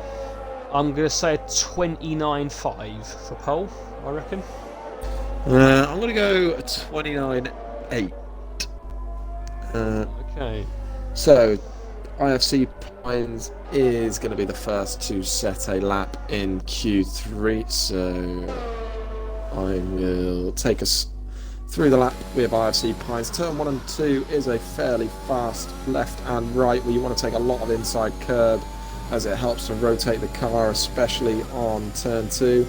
A: I'm going to say a 29.5 for pole, I reckon.
B: I'm going to go 29.8.
A: Okay.
B: So, IFC Pines is going to be the first to set a lap in Q3, so I will take us through the lap with IFC Pines. Turn 1 and 2 is a fairly fast left and right where you want to take a lot of inside curb as it helps to rotate the car, especially on turn 2,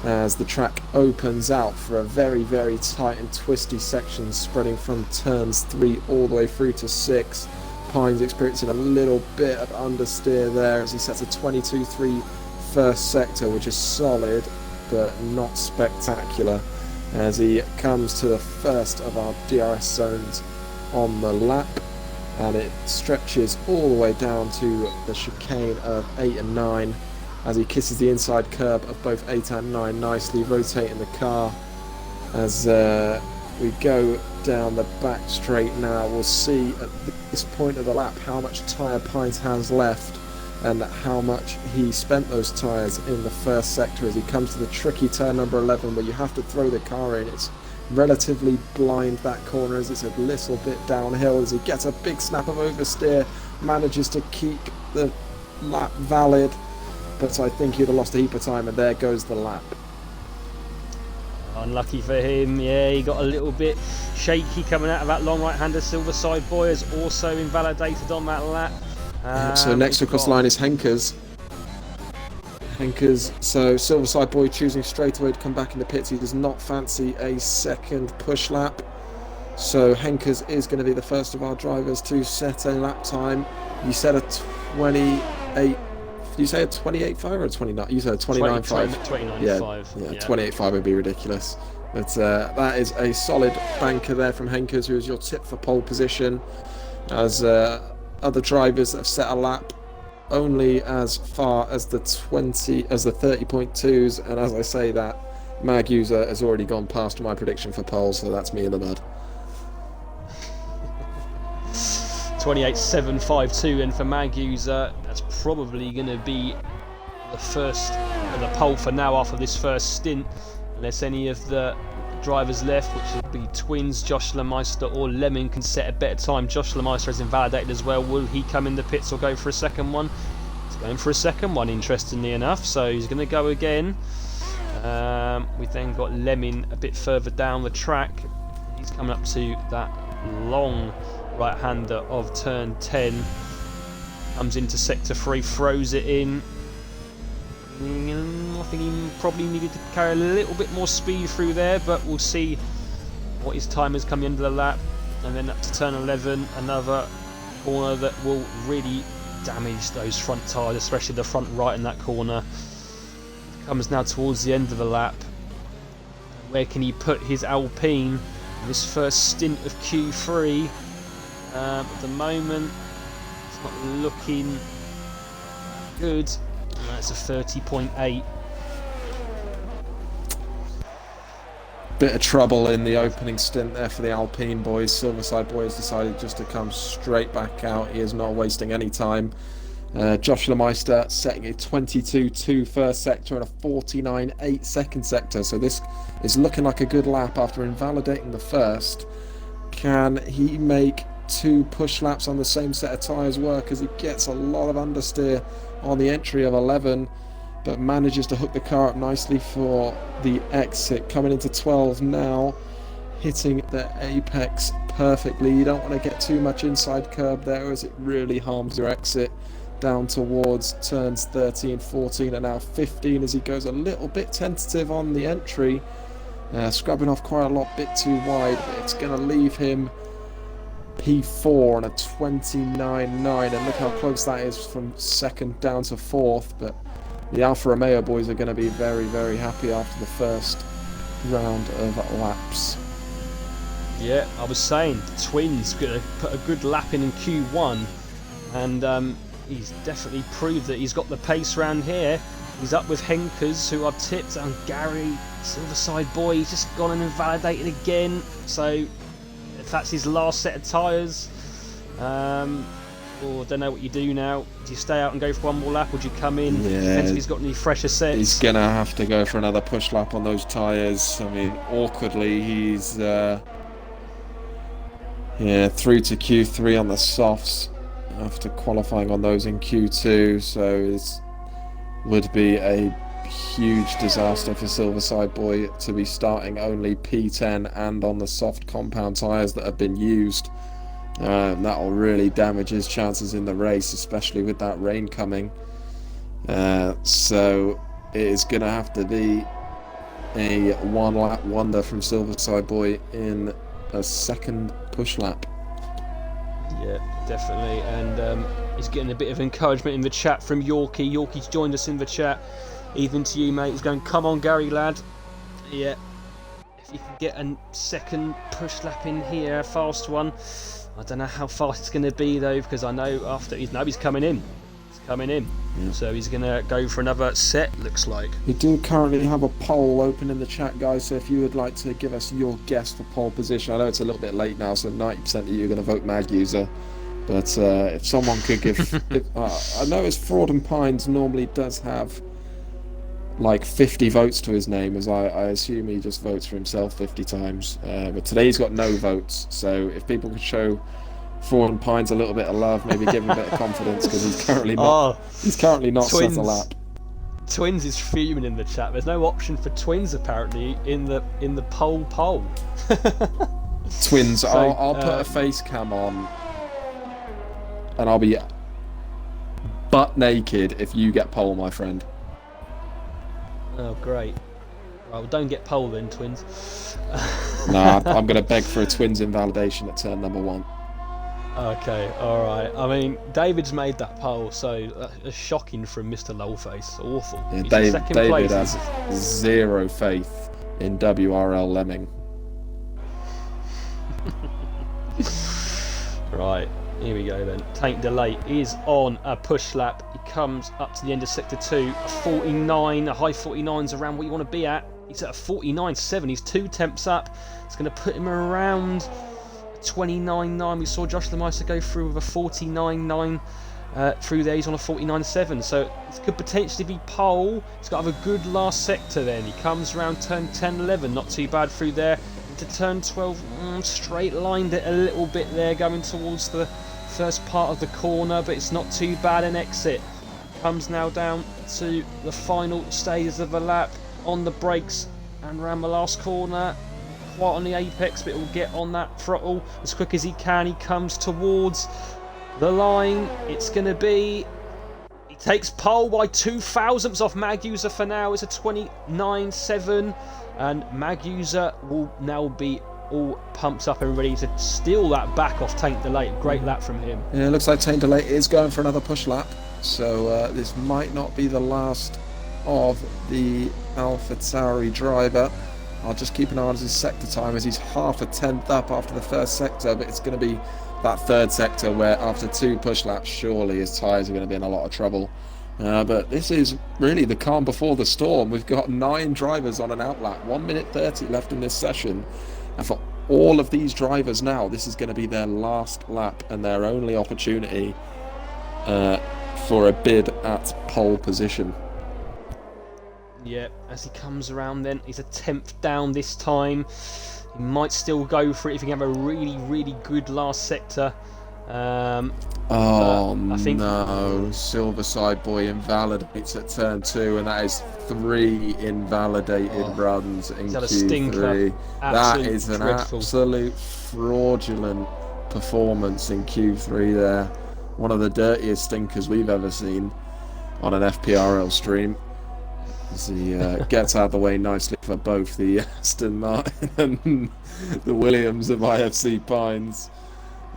B: as the track opens out for a very, very tight and twisty section spreading from turns 3 all the way through to 6. Pines experiencing a little bit of understeer there as he sets a 22.3 first sector, which is solid but not spectacular, as he comes to the first of our DRS zones on the lap, and it stretches all the way down to the chicane of 8 and 9 as he kisses the inside curb of both 8 and 9, nicely rotating the car. As we go down the back straight now, we'll see at this point of the lap how much tyre Pines has left and how much he spent those tyres in the first sector as he comes to the tricky turn number 11 where you have to throw the car in. It's relatively blind, that corner, as it's a little bit downhill, as he gets a big snap of oversteer, manages to keep the lap valid, but I think he'd have lost a heap of time, and there goes the lap.
A: Unlucky for him, yeah, he got a little bit shaky coming out of that long right-hander. Silverside Boy is also invalidated on that lap.
B: So next across the line is Henkers. So Silverside Boy choosing straight away to come back in the pits. He does not fancy a second push lap. So Henkers is going to be the first of our drivers to set a lap time. You said a 28. Did you say a 28.5 or a 29? You said a 29.5.
A: 29.5.
B: Yeah, 28.5 would be ridiculous. But that is a solid banker there from Henkers, who is your tip for pole position. As other drivers that have set a lap only as far as the 30.2s, and as I say that, Mag User has already gone past my prediction for pole, so that's me in the mud.
A: 28.752, and for Mag User, that's probably going to be the first of the pole for now after this first stint, unless any of the drivers left, which would be twins, Joshua Meister or Lemon, can set a better time. Joshua Meister is invalidated as well. Will he come in the pits or go for a second one? He's going for a second one, interestingly enough, so he's going to go again. We then got Lemon a bit further down the track. He's coming up to that long right-hander of turn 10. Comes into sector 3, throws it in. I think he probably needed to carry a little bit more speed through there, but we'll see what his time is coming into the lap. And then up to turn 11, another corner that will really damage those front tyres, especially the front right in that corner. Comes now towards the end of the lap. Where can he put his Alpine in this first stint of Q3? At the moment, it's not looking good. That's a 30.8.
B: Bit of trouble in the opening stint there for the Alpine boys. Silverside Boy has decided just to come straight back out. He is not wasting any time. Joshua Meister setting a 22.2 first sector and a 49.8 second sector. So this is looking like a good lap after invalidating the first. Can he make 2 push laps on the same set of tyres work, as he gets a lot of understeer on the entry of 11, but manages to hook the car up nicely for the exit. Coming into 12 now, hitting the apex perfectly. You don't want to get too much inside curb there, as it really harms your exit down towards turns 13, 14 and now 15, as he goes a little bit tentative on the entry, scrubbing off quite a lot, bit too wide, but it's going to leave him P4 on a 29.9, and look how close that is from second down to fourth. But the Alfa Romeo boys are going to be very, very happy after the first round of laps.
A: Yeah, I was saying, the Twins going to put a good lap in Q1, and he's definitely proved that he's got the pace round here. He's up with Henkers, who I've tipped, and Gary, Silverside boy, he's just gone and invalidated again. So, if that's his last set of tyres, or I don't know what you do now. Do you stay out and go for one more lap, or do you come in?
B: Yeah,
A: depends if he's got any fresher sets.
B: He's going to have to go for another push lap on those tyres. I mean, awkwardly, he's through to Q3 on the softs after qualifying on those in Q2. So it would be a huge disaster for Silverside boy to be starting only P10 and on the soft compound tyres that have been used. That'll really damage his chances in the race, especially with that rain coming. So it is going to have to be a one-lap wonder from Silverside boy in a second push lap.
A: Yeah, definitely. And he's getting a bit of encouragement in the chat from Yorkie. Yorkie's joined us in the chat. Evening to you, mate. He's going, come on, Gary, lad. Yeah. If you can get a second push lap in here, a fast one. I don't know how fast it's going to be, though, because I know after he's coming in. He's coming in. Yeah. So he's going to go for another set, looks like.
B: We do currently have a poll open in the chat, guys, so if you would like to give us your guess for pole position. I know it's a little bit late now, so 90% of you are going to vote Mag User. But if someone could give... I know it's Fraud and Pines normally does have like 50 votes to his name, as I assume he just votes for himself 50 times. But today he's got no votes, so if people could show Fraud and Pines a little bit of love, maybe give him a bit of confidence, because he's currently not set a lap.
A: Twins is fuming in the chat. There's no option for Twins apparently in the poll.
B: Twins, so, I'll put a face cam on, and I'll be butt naked if you get pole, my friend.
A: Oh, great. Right, well, don't get pole then, Twins.
B: Nah, I'm going to beg for a Twins invalidation at turn number 1.
A: Okay, alright. I mean, David's made that pole, so that's shocking from Mr. Lowface. Awful.
B: Yeah, David has zero faith in WRL Lemming. Right.
A: Here we go then. Tank Delay is on a push lap. He comes up to the end of sector 2. A 49, a high 49's around what you want to be at. He's at a 49.7. He's 2 temps up. It's going to put him around 29.9. We saw Josh the Meister go through with a 49.9 through there. He's on a 49.7. So it could potentially be pole. He's got to have a good last sector then. He comes around turn 10, 11. Not too bad through there. To turn 12, straight lined it a little bit there, going towards the first part of the corner, but it's not too bad an exit. Comes now down to the final stages of the lap, on the brakes and around the last corner, quite on the apex, but it will get on that throttle as quick as he can. He comes towards the line. It's going to be... He takes pole by 2 thousandths off Mag User for now. It's a 29.7. And Mag User will now be all pumped up and ready to steal that back off Tank Delay. Great lap from him.
B: Yeah, it looks like Tank Delay is going for another push lap. So this might not be the last of the AlphaTauri driver. I'll just keep an eye on his sector time, as he's half a tenth up after the first sector. But it's going to be that third sector where after 2 push laps, surely his tyres are going to be in a lot of trouble. But this is really the calm before the storm. We've got 9 drivers on an outlap, 1 minute 30 left in this session, and for all of these drivers now, this is going to be their last lap and their only opportunity for a bid at pole position.
A: Yeah, as he comes around then, he's a 10th down this time. He might still go for it if he can have a really, really good last sector.
B: I think no, Silverside boy invalidates at turn 2, and that is 3 invalidated runs in Q3. That is an absolute fraudulent performance in Q3 there. One of the dirtiest stinkers we've ever seen on an FPRL stream. As he gets out of the way nicely for both the Aston Martin and the Williams of IFC Pines.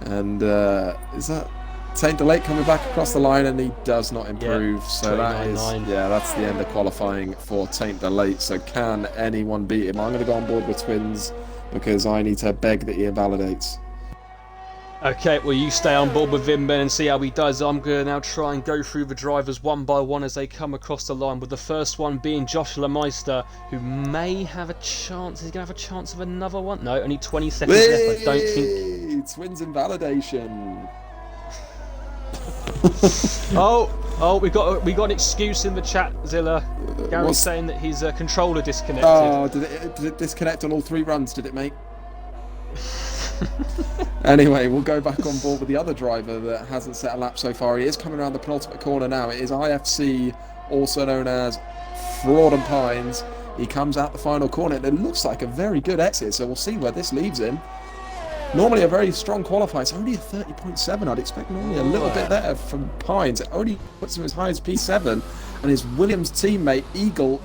B: And is that Saint Delate coming back across the line, and he does not improve.
A: Yeah,
B: So that is,
A: 29.9.
B: that's the end of qualifying for Saint Delate. So can anyone beat him? I'm going to go on board with Twins because I need to beg that he invalidates.
A: Okay, well you stay on board with him then and see how he does. I'm going to now try and go through the drivers one by one as they come across the line, with the first one being Joshua Meister, who may have a chance. Is he going to have a chance of another one? No, only 20 seconds left. I don't think...
B: Twins invalidation.
A: we got an excuse in the chat, Zilla. Gary's saying that his controller disconnected.
B: Oh, did it disconnect on all 3 runs, did it, mate? Anyway, we'll go back on board with the other driver that hasn't set a lap so far. He is coming around the penultimate corner now. It is IFC, also known as Fraud and Pines. He comes out the final corner, and it looks like a very good exit, so we'll see where this leaves him. Normally a very strong qualifier. It's only a 30.7. I'd expect normally a little bit better from Pines. It only puts him as high as P7. And his Williams teammate, Eagle,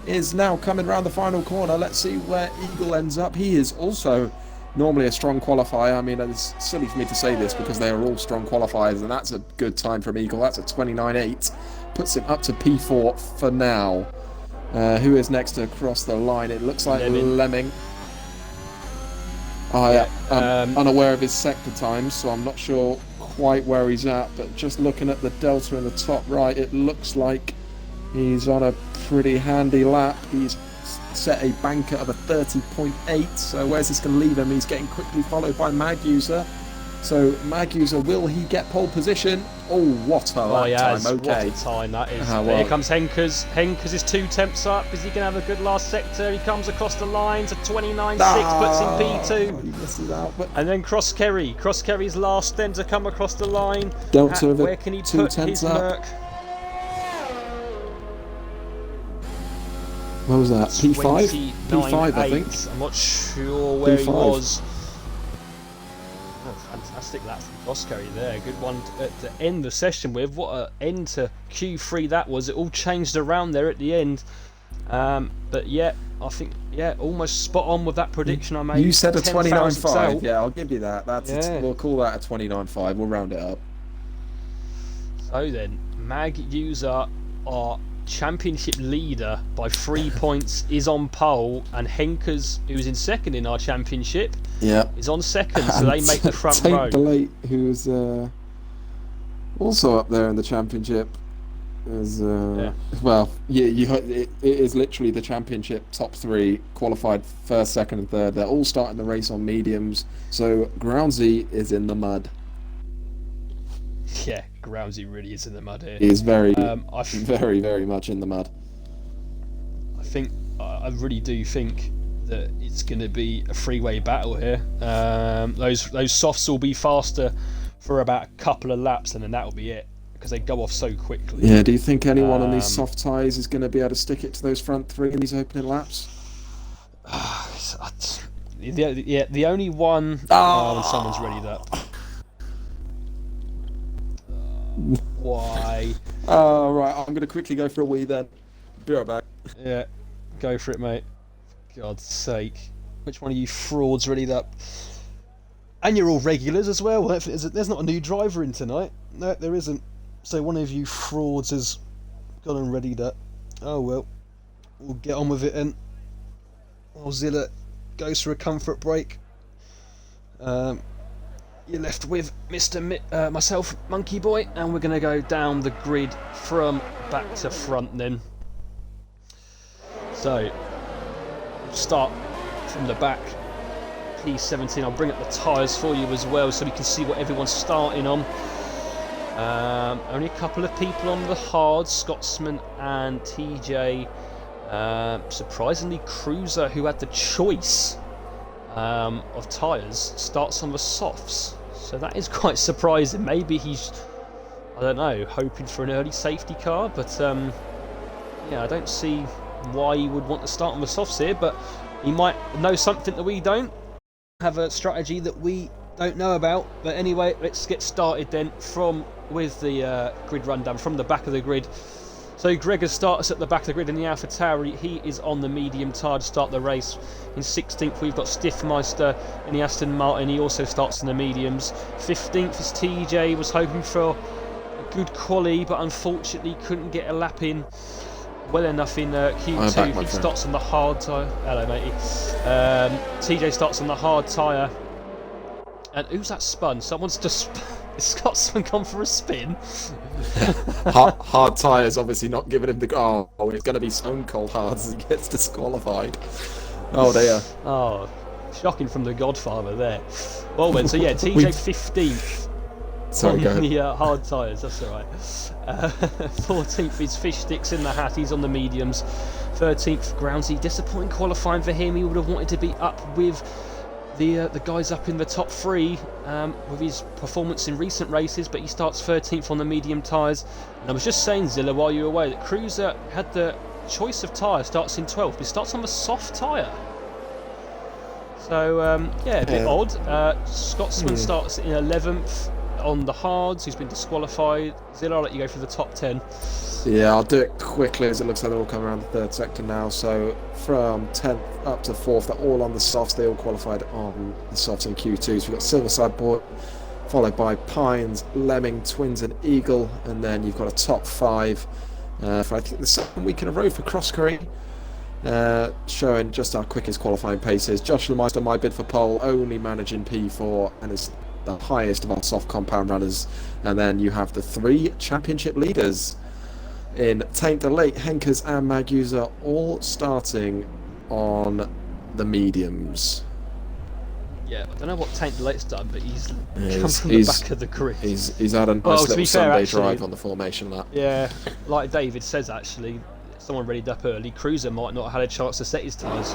B: is now coming around the final corner. Let's see where Eagle ends up. He is also normally a strong qualifier. I mean, it's silly for me to say this because they are all strong qualifiers, and that's a good time from Eagle. That's a 29.8. Puts him up to P4 for now. Who is next to cross the line? It looks like Lemming. I'm unaware of his sector times, so I'm not sure quite where he's at, but just looking at the delta in the top right, it looks like he's on a pretty handy lap. He's set a banker of a 30.8, so where's this going to leave him? He's getting quickly followed by Maguser. So Maguser, will he get pole position? Oh, what a lap time. Okay.
A: What a time that is. Here comes Henkers. Henkers is 2 tenths up. Is he going to have a good last sector? He comes across the line to 29.6, puts in P2.
B: He misses out, but...
A: And then Cross Kerry. Cross Kerry's last then to come across the line.
B: Delta of
A: where can he put his Merc?
B: What was that? P5? P5, I think.
A: I'm not sure where he was. Oh, fantastic lap from Cross Kerry there. Good one to end the session with. What an end to Q3 that was. It all changed around there at the end. But yeah, I think, almost spot on with that prediction I made.
B: You said a 29.5. Yeah, I'll give you that. We'll call that a 29.5. We'll round it up. So
A: then, Mag User are championship leader by 3 points, is on pole, and Henkers, who's in second in our championship, is on second, so they make the front row.
B: Delate, who's also up there in the championship, is it is literally the championship top 3 qualified first, second, and third. They're all starting the race on mediums, so Groundsy is in the mud.
A: Yeah, Groundsy really is in the mud here.
B: He is very, very much in the mud.
A: I really do think that it's going to be a three-way battle here. Those softs will be faster for about a couple of laps, and then that'll be it, because they go off so quickly.
B: Yeah, do you think anyone on these soft tyres is going to be able to stick it to those front 3 in these opening laps?
A: The only one... when someone's ready up. Why?
B: Oh, right, I'm going to quickly go for a wee then. Be right back.
A: Yeah, go for it, mate. For God's sake. Which one of you frauds readied up? And you're all regulars as well. There's not a new driver in tonight. No, there isn't. So one of you frauds has gone and readied up. Oh well. We'll get on with it then. While Zilla goes for a comfort break. You're left with myself, Monkey Boy, and we're going to go down the grid from back to front then. So, start from the back, P17. I'll bring up the tyres for you as well so we can see what everyone's starting on. Only a couple of people on the hard, Scotsman and TJ. Surprisingly, Cruiser, who had the choice of tyres, starts on the softs, so that is quite surprising. Maybe he's, I don't know, hoping for an early safety car, but I don't see why he would want to start on the softs here, but he might know something that we don't, have a strategy that we don't know about. But anyway, let's get started then with the grid rundown from the back of the grid. So Gregor starts at the back of the grid in the AlphaTauri. He is on the medium tyre to start the race. In 16th we've got Meister in the Aston Martin. He also starts in the mediums. 15th is TJ. Was hoping for a good quali, but unfortunately couldn't get a lap in well enough in Q2. He starts on the hard tyre. Hello, matey. TJ starts on the hard tyre. And who's that spun? Someone's just... Is Scotsman gone for a spin?
B: hard tyres obviously not giving him the... Oh, it's going to be stone cold hard as he gets disqualified. Oh dear.
A: Oh, shocking from the Godfather there. Well then, so yeah, TJ 15th.
B: Sorry, go ahead.
A: On the hard tyres, that's alright. 14th is Fish Sticks in the hat, he's on the mediums. 13th, Groundsy, disappointing qualifying for him. He would have wanted to be up with the guys up in the top three with his performance in recent races, but he starts 13th on the medium tyres. And I was just saying, Zilla, while you were away, that Cruiser had the choice of tyre, starts in 12th, but he starts on the soft tyre. So, yeah, a bit odd. Scotsman starts in 11th on the hards, he's been disqualified. Zilla, I'll let you go through the top 10.
B: Yeah, I'll do it quickly as it looks like they're all coming around the third sector now. So from 10th up to 4th, they're all on the softs. They all qualified on the softs in Q2. So we've got Silverside Boy, followed by Pines, Lemming, Twins and Eagle. And then you've got a top 5 for I think the second week in a row for Cross Curry. Showing just how quick his qualifying pace is. Joshua Meister, my bid for pole, only managing P4 and is the highest of our soft compound runners. And then you have the 3 championship leaders in Taint Delate, Henkers and Magusa, all starting on the mediums.
A: Yeah, I don't know what Taint Delate's done, but he's come from the back of the grid.
B: He's had a nice little Sunday drive on the formation lap.
A: Yeah, like David says, actually, someone readied up early. Cruiser might not have had a chance to set his tyres.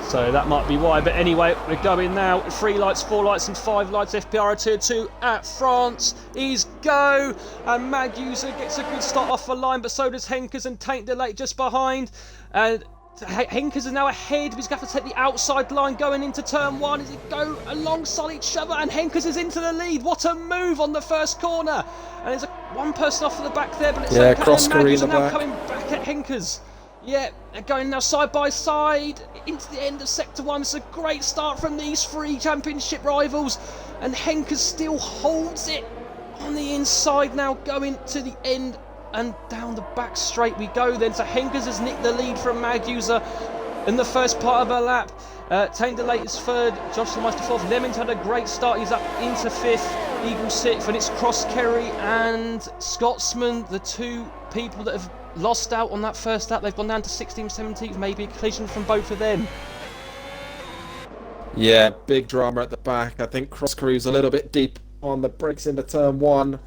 A: So that might be why. But anyway, we're going now. 3 lights, 4 lights and 5 lights. FPR Tier 2 at France is go. And Magusa gets a good start off the line, but so does Henkers and Taint Delate just behind. And Henkers is now ahead. He's going to have to take the outside line going into turn 1. As it go alongside each other, and Henkers is into the lead. What a move on the first corner. And there's one person off at the back there, but it's okay.
B: Cross Curry in the
A: now
B: back.
A: Coming back at Henkers. Yeah, they're going now side by side into the end of Sector 1. It's a great start from these 3 championship rivals. And Henkers still holds it on the inside now, going to the end and down the back straight we go then. So Henkers has nicked the lead from Magusa in the first part of her lap. Taint Delate is 3rd, Joshua Meister 4th. Lemons had a great start, he's up into 5th. Eagle 6th, and it's Cross Kerry and Scotsman, the 2 people that have lost out on that first lap. They've gone down to 16th, 17th, maybe a collision from both of them.
B: Yeah, big drama at the back. I think Cross Curry's a little bit deep on the brakes into turn 1,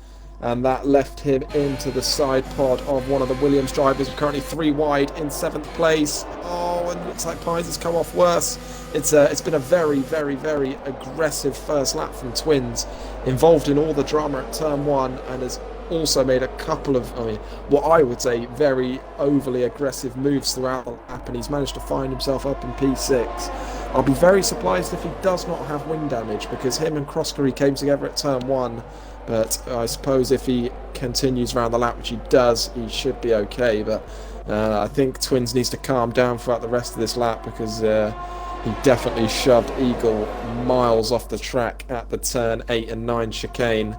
B: and that left him into the side pod of one of the Williams drivers. We're currently 3 wide in 7th place. Oh, and looks like Pines has come off worse. It's been a very, very, very aggressive first lap from Twins, involved in all the drama at turn 1, and has also made a couple of, what I would say, very overly aggressive moves throughout the lap, and he's managed to find himself up in P6. I'll be very surprised if he does not have wing damage, because him and Cross Curry came together at turn 1, but I suppose if he continues around the lap, which he does, he should be okay. But I think Twins needs to calm down throughout the rest of this lap, because he definitely shoved Eagle miles off the track at the turn 8 and 9 chicane.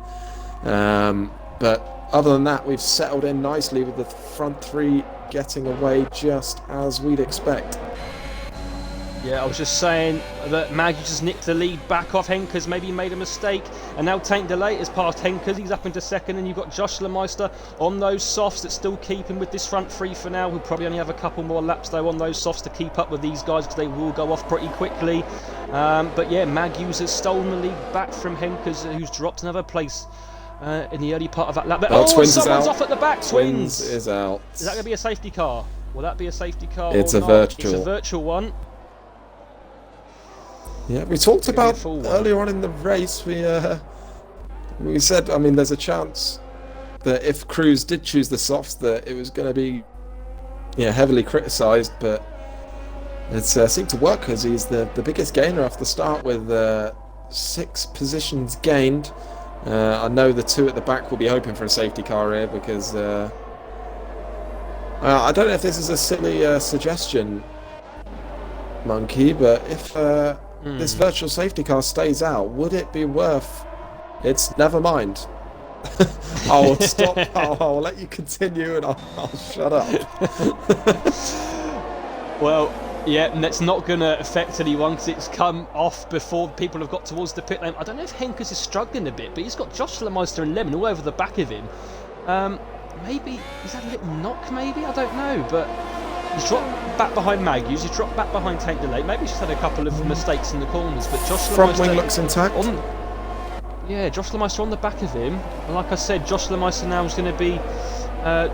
B: But other than that, we've settled in nicely with the front 3 getting away just as we'd expect.
A: Yeah, I was just saying that Maggie just nicked the lead back off Henkers, maybe made a mistake, and now Taint Delate has passed Henkers, he's up into 2nd, and you've got Joshua Meister on those softs that still keep him with this front 3 for now. We'll probably only have a couple more laps though on those softs to keep up with these guys, because they will go off pretty quickly. But yeah, Magusa has stolen the lead back from Henkers, who's dropped another place in the early part of that lap. But,
B: Twins
A: someone's
B: is out.
A: off at the back.
B: Twins is out.
A: Is that going to be a safety car? Will that be a safety car?
B: It's
A: or
B: a
A: not?
B: virtual.
A: It's a virtual one.
B: Yeah, we talked about earlier on in the race, we said, there's a chance that if Cruz did choose the softs, that it was going to be heavily criticised, but it seemed to work, because he's the biggest gainer off the start with 6 positions gained. I know the 2 at the back will be hoping for a safety car here, because I don't know if this is a silly suggestion, Monkey, but if this virtual safety car stays out, would it be worth... It's never mind. I'll stop. I'll let you continue and I'll shut up.
A: Well, yeah, and that's not going to affect anyone because it's come off before people have got towards the pit lane. I don't know if Henkers is struggling a bit, but he's got Josh Meister and Lemon all over the back of him. Maybe he's had a little knock, maybe? I don't know, but he's dropped back behind Magus, he's dropped back behind Tank Delay. Maybe he's just had a couple of mistakes in the corners, but Josh
B: front wing looks intact.
A: Yeah, Josh Meister on the back of him. And like I said, Josh Meister now is going to be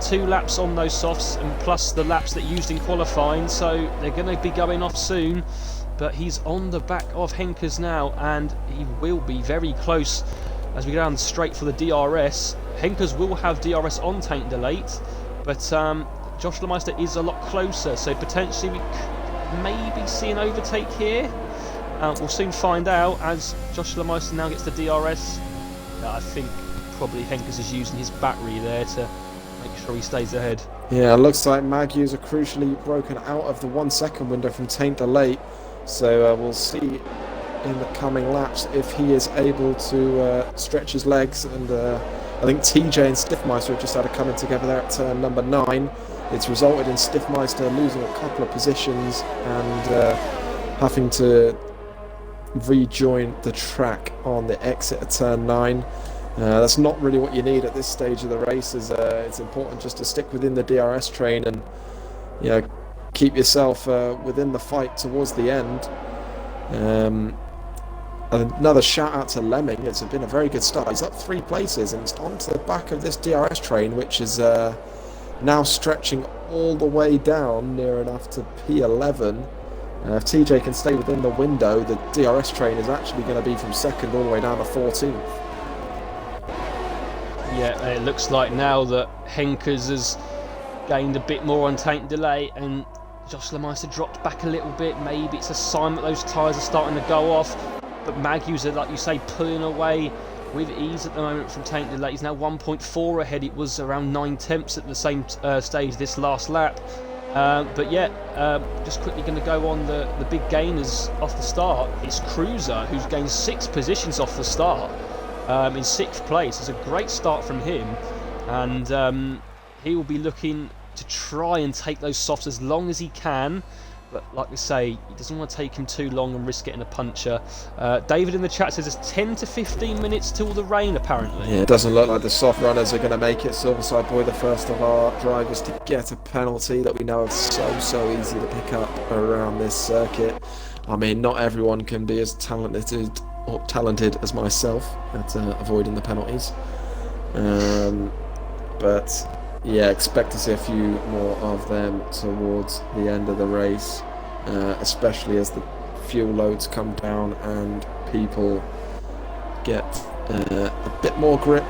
A: 2 laps on those softs, and plus the laps that used in qualifying, so they're going to be going off soon. But he's on the back of Henkers now, and he will be very close as we go down straight for the DRS. Henkers will have DRS on Tank Delate, but Josh Meister is a lot closer, so potentially we could maybe see an overtake here. We'll soon find out as Josh Meister now gets the DRS. I think probably Henkers is using his battery there to make sure he stays ahead. Yeah,
B: it looks like Magus are crucially broken out of the 1 second window from Taint Delate. So we'll see in the coming laps if he is able to stretch his legs. And I think TJ and Stiffmeister have just had a coming together there at turn number 9. It's resulted in Stiffmeister losing a couple of positions and having to rejoin the track on the exit at turn 9. That's not really what you need at this stage of the race. It's important just to stick within the DRS train and keep yourself within the fight towards the end. Another shout out to Lemming. It's been a very good start. He's up 3 places and it's onto the back of this DRS train, which is now stretching all the way down near enough to P11. If TJ can stay within the window, the DRS train is actually going to be from 2nd all the way down to 14th.
A: Yeah, it looks like now that Henkers has gained a bit more on Tank Delay and Josh Meister dropped back a little bit. Maybe it's a sign that those tyres are starting to go off. But Magus are, like you say, pulling away with ease at the moment from Tank Delay. He's now 1.4 ahead. It was around 9/10 at the same stage this last lap. But yeah, just quickly going to go on the big gainers off the start. It's Cruiser who's gained 6 positions off the start in 6th place. It's a great start from him, and he will be looking to try and take those softs as long as he can. But like we say, he doesn't want to take him too long and risk getting a puncher. David in the chat says it's 10 to 15 minutes till the rain, apparently.
B: Yeah, it doesn't look like the soft runners are going to make it. Silverside Boy, the first of our drivers to get a penalty that we know is so easy to pick up around this circuit. I mean, not everyone can be as talented as myself at avoiding the penalties. But yeah, expect to see a few more of them towards the end of the race, especially as the fuel loads come down and people get a bit more grip.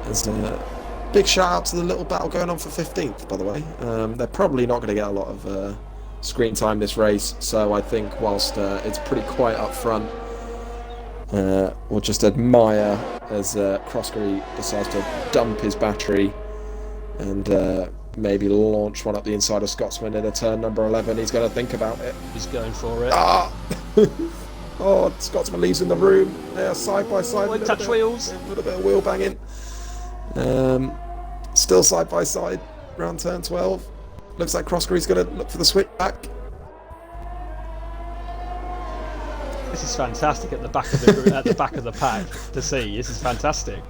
B: There's a big shout out to the little battle going on for 15th, by the way. They're probably not going to get a lot of screen time this race, so I think whilst it's pretty quiet up front, we'll just admire as Croskery decides to dump his battery and maybe launch one up the inside of Scotsman in a turn number 11. He's going to think about it.
A: He's going for it.
B: Oh, Scotsman leaves in the room. They are side by side.
A: Touch wheels.
B: A little bit of wheel banging. Still side by side round turn 12. Looks like Croskery's going to look for the switch back.
A: This is fantastic at the back of the pack to see. This is fantastic.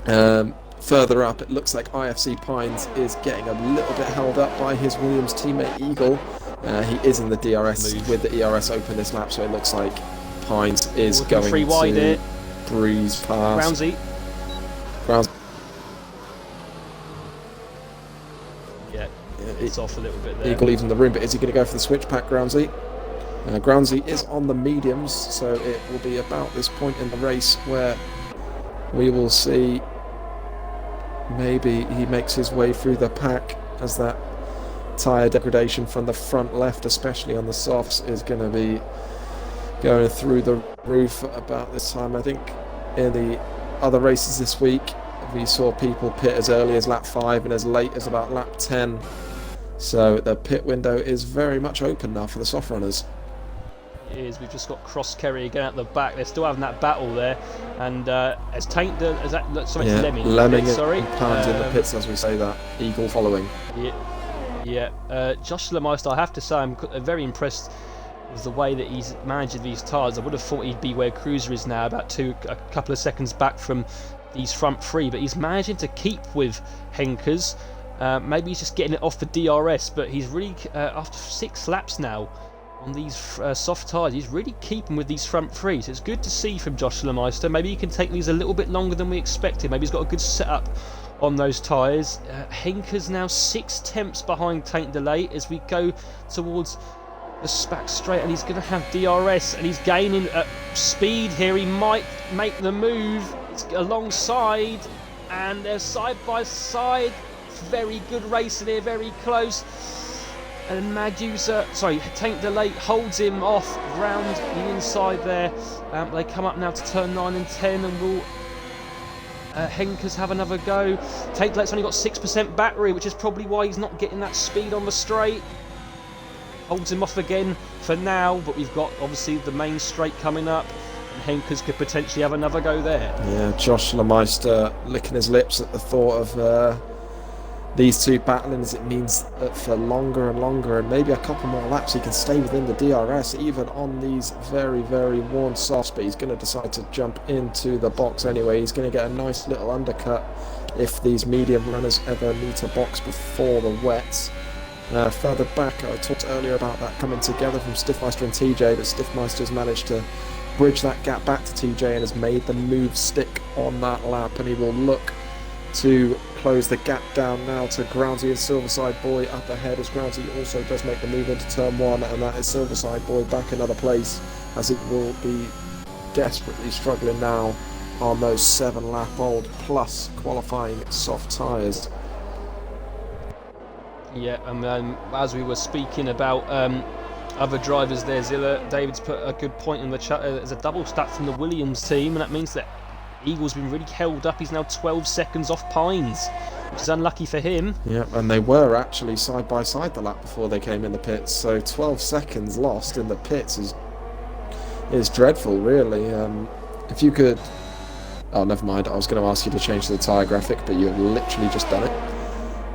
B: Further up, it looks like IFC Pines is getting a little bit held up by his Williams teammate Eagle. He is in the DRS with the ERS open this lap, so it looks like Pines is going to breeze past.
A: Groundsy. Yeah, it's off a little bit there.
B: Eagle leaves in the room, but is he going to go for the switch pack, Groundsy? Groundsy is on the mediums, so it will be about this point in the race where we will see maybe he makes his way through the pack as that tyre degradation from the front left, especially on the softs, is going to be going through the roof about this time. I think in the other races this week, We saw people pit as early as lap 5 and as late as about lap 10. So the pit window is very much open now for the soft runners.
A: It is. We've just got Cross Kerry again at the back. They're still having that battle there. And as Taint, is that sorry,
B: yeah,
A: Lemming?
B: Lemming
A: sorry,
B: and Pounds in the pits as we say that. Eagle following.
A: Yeah. Joshua Meister, I have to say, I'm very impressed with the way that he's managing these tyres. I would have thought he'd be where Cruiser is now, about a couple of seconds back from these front three, but he's managing to keep with Henkers. Maybe he's just getting it off the DRS, but he's really, after 6 laps now on these soft tyres, he's really keeping with these front three. So it's good to see from Joshua Meister. Maybe he can take these a little bit longer than we expected. Maybe he's got a good setup on those tyres. Henkers now 6 tenths behind Taint Delay as we go towards the back straight, and he's going to have DRS, and he's gaining speed here. He might make the move. It's alongside, and they're side by side. Very good racing here, very close. And Taint Delay holds him off round the inside there. They come up now to turn 9 and 10, and will Henkers have another go. Taint Delay's only got 6% battery, which is probably why he's not getting that speed on the straight. Holds him off again for now, but we've got obviously the main straight coming up, and Henkers could potentially have another go there.
B: Yeah, Josh Lemeister licking his lips at the thought of these two battling, as it means that for longer and longer, and maybe a couple more laps, he can stay within the DRS, even on these very, very worn softs. But he's going to decide to jump into the box anyway. He's going to get a nice little undercut if these medium runners ever need to box before the wets. Further back, I talked earlier about that coming together from Stiffmeister and TJ, but Stiffmeister's managed to bridge that gap back to TJ and has made the move stick on that lap, and he will look to close the gap down now to Groundsy and Silverside Boy up ahead, as Groundsy also does make the move into turn 1, and that is Silverside Boy back another place, as it will be desperately struggling now on those 7-lap-old plus qualifying soft tyres.
A: Yeah, and as we were speaking about other drivers there, Zilla, David's put a good point in the chat. There's a double stat from the Williams team, and that means that Eagle's been really held up. He's now 12 seconds off Pines, which is unlucky for him. Yeah,
B: and they were actually side by side the lap before they came in the pits, so 12 seconds lost in the pits is dreadful, really. If you could... Oh, never mind, I was going to ask you to change the tyre graphic, but you've literally just done it.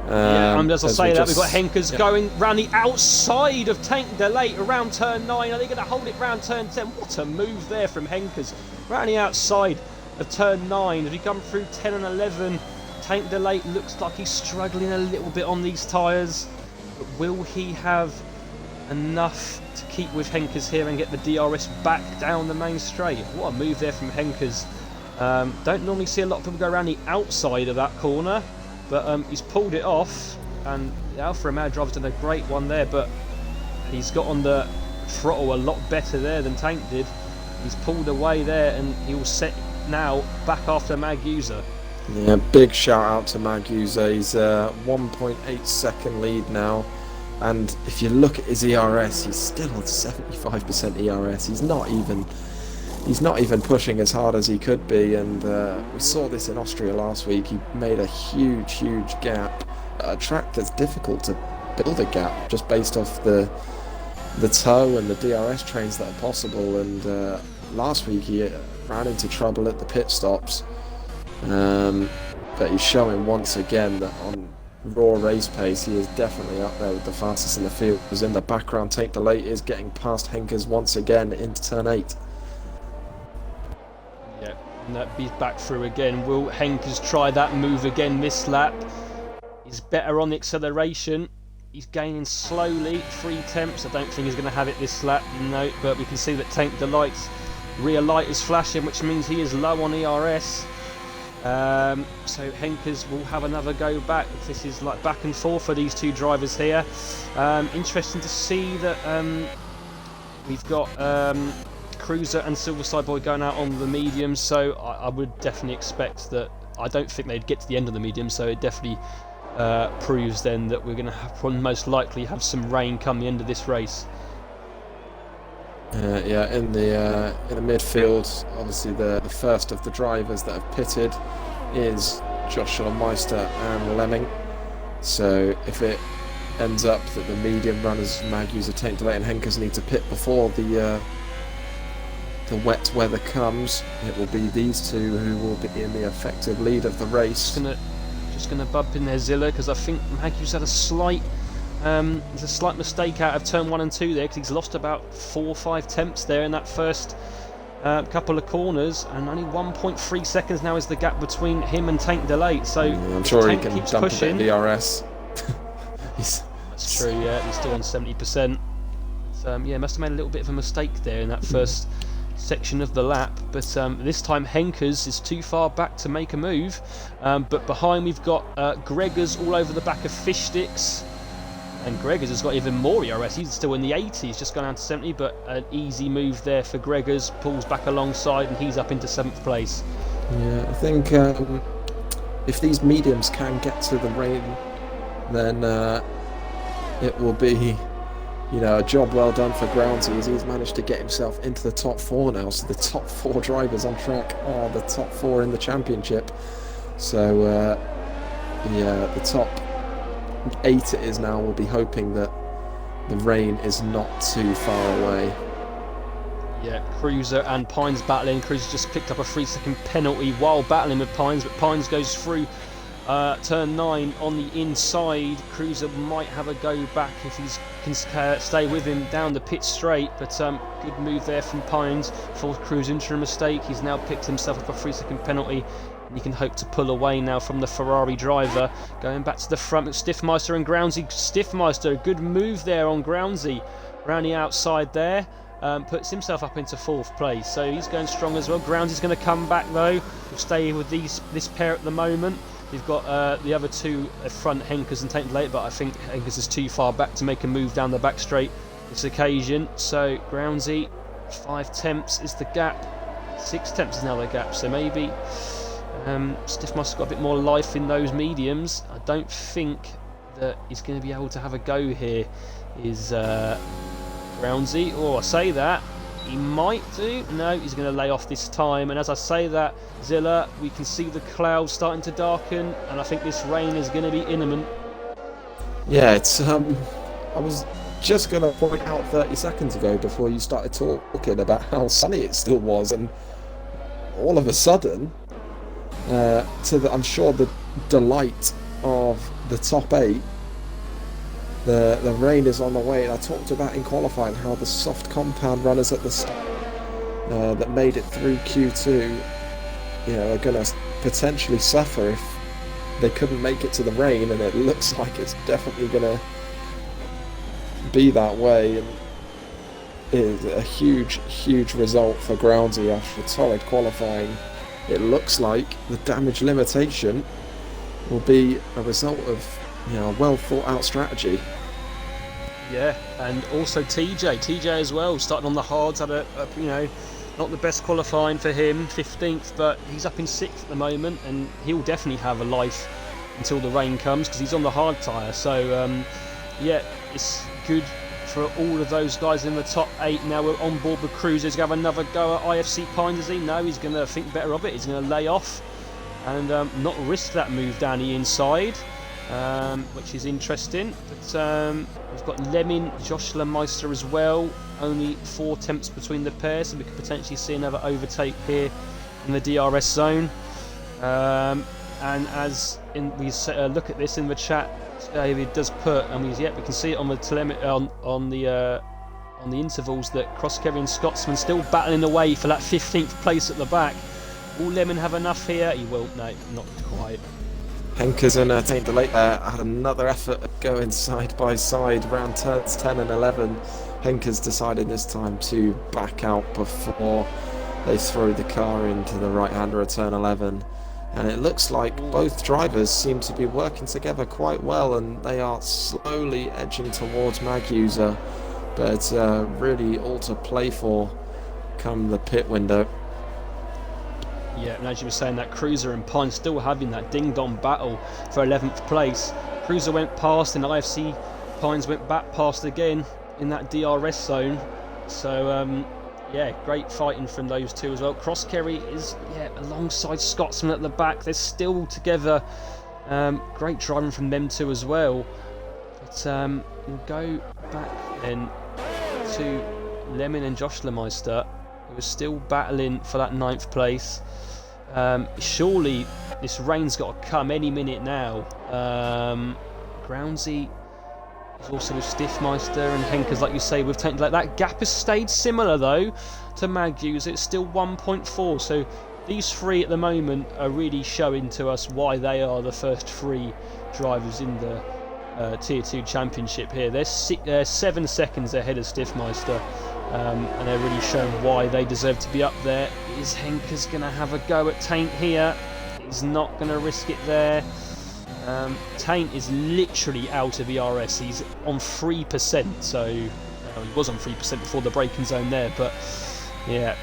A: As I say that, we've got Henkers going round the outside of Taint Delay around turn 9. Are they going to hold it round turn 10? What a move there from Henkers. Round the outside of turn 9. As we come through 10 and 11, Taint Delay looks like he's struggling a little bit on these tyres. But will he have enough to keep with Henkers here and get the DRS back down the main straight? What a move there from Henkers. Don't normally see a lot of people go around the outside of that corner. But he's pulled it off, and the Alfa Romeo driver's done a great one there, but he's got on the throttle a lot better there than Tank did. He's pulled away there, and he'll set now back after Magusa.
B: Yeah, big shout out to Magusa. He's 1.8 second lead now, and if you look at his ERS, he's still on 75% ERS. He's not even pushing as hard as he could be, and we saw this in Austria last week. He made a huge gap, a track that's difficult to build a gap just based off the tow and the DRS trains that are possible, and last week he ran into trouble at the pit stops, but he's showing once again that on raw race pace he is definitely up there with the fastest in the field. Because in the background, Taint Delay is getting past Henkers once again into turn 8.
A: And that be back through again. Will Henkers try that move again this lap? He's better on the acceleration. He's gaining slowly, 3 tenths. I don't think he's going to have it this lap, no, but we can see that Taint Delight's rear light is flashing, which means he is low on ERS. So Henkers will have another go back. This is like back and forth for these two drivers here. Interesting to see that we've got Cruiser and Silverside Boy going out on the medium, so I would definitely expect that. I don't think they'd get to the end of the medium, so it definitely proves then that we're going to most likely have some rain come the end of this race.
B: Yeah, in the midfield, obviously the first of the drivers that have pitted is Joshua Meister and Lemming. So if it ends up that the medium runners, Magnuser, Taint Delay and Henkers need to pit before the wet weather comes, it will be these two who will be in the effective lead of the race.
A: Just gonna bump in there Zilla, because I think Magnuser had a slight there's a slight mistake out of turn 1 and 2 there, because he's lost about 4 or 5 tenths there in that first couple of corners, and only 1.3 seconds now is the gap between him and Taint Delay. So
B: I'm sure he can
A: keeps
B: dump
A: pushing.
B: a bit of DRS.
A: That's true, yeah, he's still on 70%. So, yeah, must have made a little bit of a mistake there in that first section of the lap, but this time Henkers is too far back to make a move, but behind we've got Gregors all over the back of Fish Sticks, and Gregors has got even more ERS. He's still in the 80s, just gone down to 70, but an easy move there for Gregors, pulls back alongside and he's up into 7th place.
B: Yeah, I think if these mediums can get to the rain, then it will be, you know, a job well done for Groundsy, as he's managed to get himself into the top 4 now. So the top 4 drivers on track are the top 4 in the championship. So yeah, the top 8 it is now. We'll be hoping that the rain is not too far away.
A: Yeah, Cruiser and Pines battling. Cruiser just picked up a 3-second penalty while battling with Pines, but Pines goes through turn 9 on the inside. Cruiser might have a go back if he can stay with him down the pit straight, but good move there from Pines. Forced Cruiser into a mistake. He's now picked himself up a 3-second penalty, and he can hope to pull away now from the Ferrari driver. Going back to the front with Stiffmeister and Groundsy. Stiffmeister, good move there on Groundsy around the outside there. Puts himself up into 4th place, so he's going strong as well. Groundsy's going to come back though. We'll stay with this pair at the moment. We've got the other two front, Henkers and Taint Delay, but I think Henkers is too far back to make a move down the back straight this occasion. So Groundsy, 5 tenths is the gap, 6 tenths is now the gap, so maybe Stiffmeister's got a bit more life in those mediums. I don't think that he's going to be able to have a go here, is Groundsy. Oh, I say that, he might do. No, he's going to lay off this time, and as I say that, Zilla, we can see the clouds starting to darken, and I think this rain is going to be imminent.
B: Yeah, it's I was just going to point out 30 seconds ago before you started talking about how sunny it still was, and all of a sudden, I'm sure the delight of the top 8, the rain is on the way. And I talked about in qualifying how the soft compound runners at the start that made it through Q2, you know, are going to potentially suffer if they couldn't make it to the rain, and it looks like it's definitely going to be that way. And it is a huge result for Groundsy after solid qualifying. It looks like the damage limitation will be a result of, you know, a well thought out strategy.
A: Yeah, and also TJ as well, starting on the hards, had a you know, not the best qualifying for him, 15th, but he's up in 6th at the moment, and he'll definitely have a life until the rain comes because he's on the hard tyre. So yeah, it's good for all of those guys in the top 8. Now we're on board with Cruiser. He's going to have another go at IFC Pines, is he? No, he's going to think better of it. He's going to lay off and not risk that move down the inside, which is interesting. But we've got Lemmin, Joshua Meister as well. Only 4 tenths between the pair, so we could potentially see another overtake here in the DRS zone. And as we look at this in the chat, David does put, and we can see it on the on the intervals that Cross-Kerry and Scotsman still battling away for that 15th place at the back. Will Lemmin have enough here? He will. No, not quite.
B: Henkers and Taint Delay had another effort at going side by side around turns 10 and 11. Henkers decided this time to back out before they throw the car into the right-hander at turn 11. And it looks like both drivers seem to be working together quite well, and they are slowly edging towards Magnuser. But really all to play for come the pit window.
A: Yeah, and as you were saying, that Cruiser and Pine still having that ding-dong battle for 11th place. Cruiser went past, and IFC Pines went back past again in that DRS zone. So yeah, great fighting from those two as well. Crosskerry is alongside Scotsman at the back. They're still together. Great driving from them two as well. But we'll go back then to Lemon and Josh Meister, who are still battling for that 9th place. Surely this rain's got to come any minute now. Groundsy is also with Stiffmeister, and Henkers, like you say, with Taint. Like that gap has stayed similar though to Magues. It's still 1.4. So these three at the moment are really showing to us why they are the first 3 drivers in the Tier 2 Championship here. They're 7 seconds ahead of Stiffmeister, and they're really showing why they deserve to be up there. Is Henkers going to have a go at Taint here? He's not going to risk it there. Taint is literally out of ERS. He's on 3%, so he was on 3% before the braking zone there, but yeah,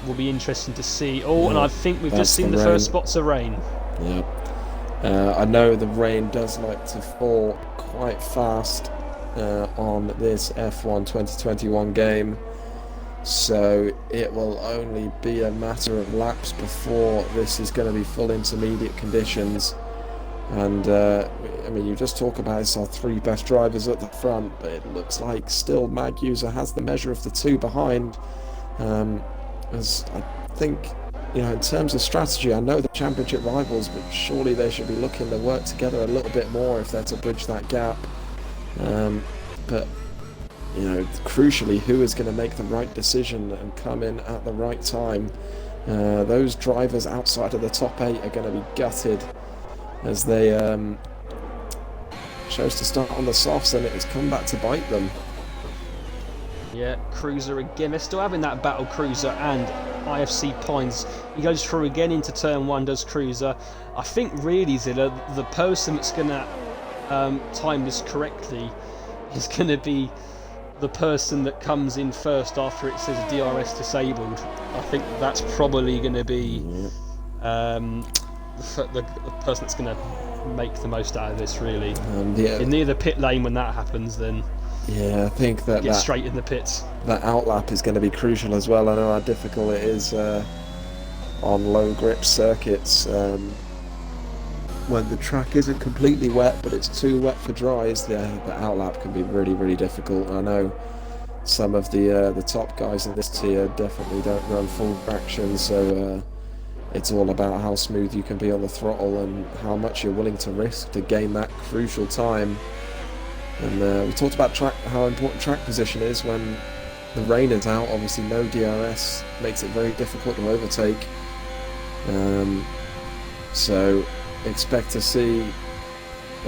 A: will be interesting to see. And I think we've just seen the first spots of rain.
B: Yeah, I know the rain does like to fall quite fast on this F1 2021 game, so it will only be a matter of laps before this is going to be full intermediate conditions. And I mean, you just talk about it's our 3 best drivers at the front, but it looks like still Maguser has the measure of the 2 behind. As I think, in terms of strategy, I know the championship rivals, but surely they should be looking to work together a little bit more if they're to bridge that gap. But crucially, who is going to make the right decision and come in at the right time? Those drivers outside of the top 8 are going to be gutted, as they chose to start on the softs and it has come back to bite them.
A: Yeah, Cruiser again. They're still having that battle, Cruiser and IFC Pines. He goes through again into turn 1, does Cruiser. I think really, Zilla, the person that's going to time this correctly is going to be the person that comes in first after it says DRS disabled. I think that's probably going to be the person that's going to make the most out of this, really. Near the pit lane when that happens, then
B: I think that
A: get straight in the pits.
B: That outlap is going to be crucial as well. I know how difficult it is on low grip circuits when the track isn't completely wet but it's too wet for dries. The outlap can be really, really difficult. I know some of the top guys in this tier definitely don't run full traction, so it's all about how smooth you can be on the throttle and how much you're willing to risk to gain that crucial time. And we talked about how important track position is when the rain is out. Obviously no DRS makes it very difficult to overtake. So expect to see,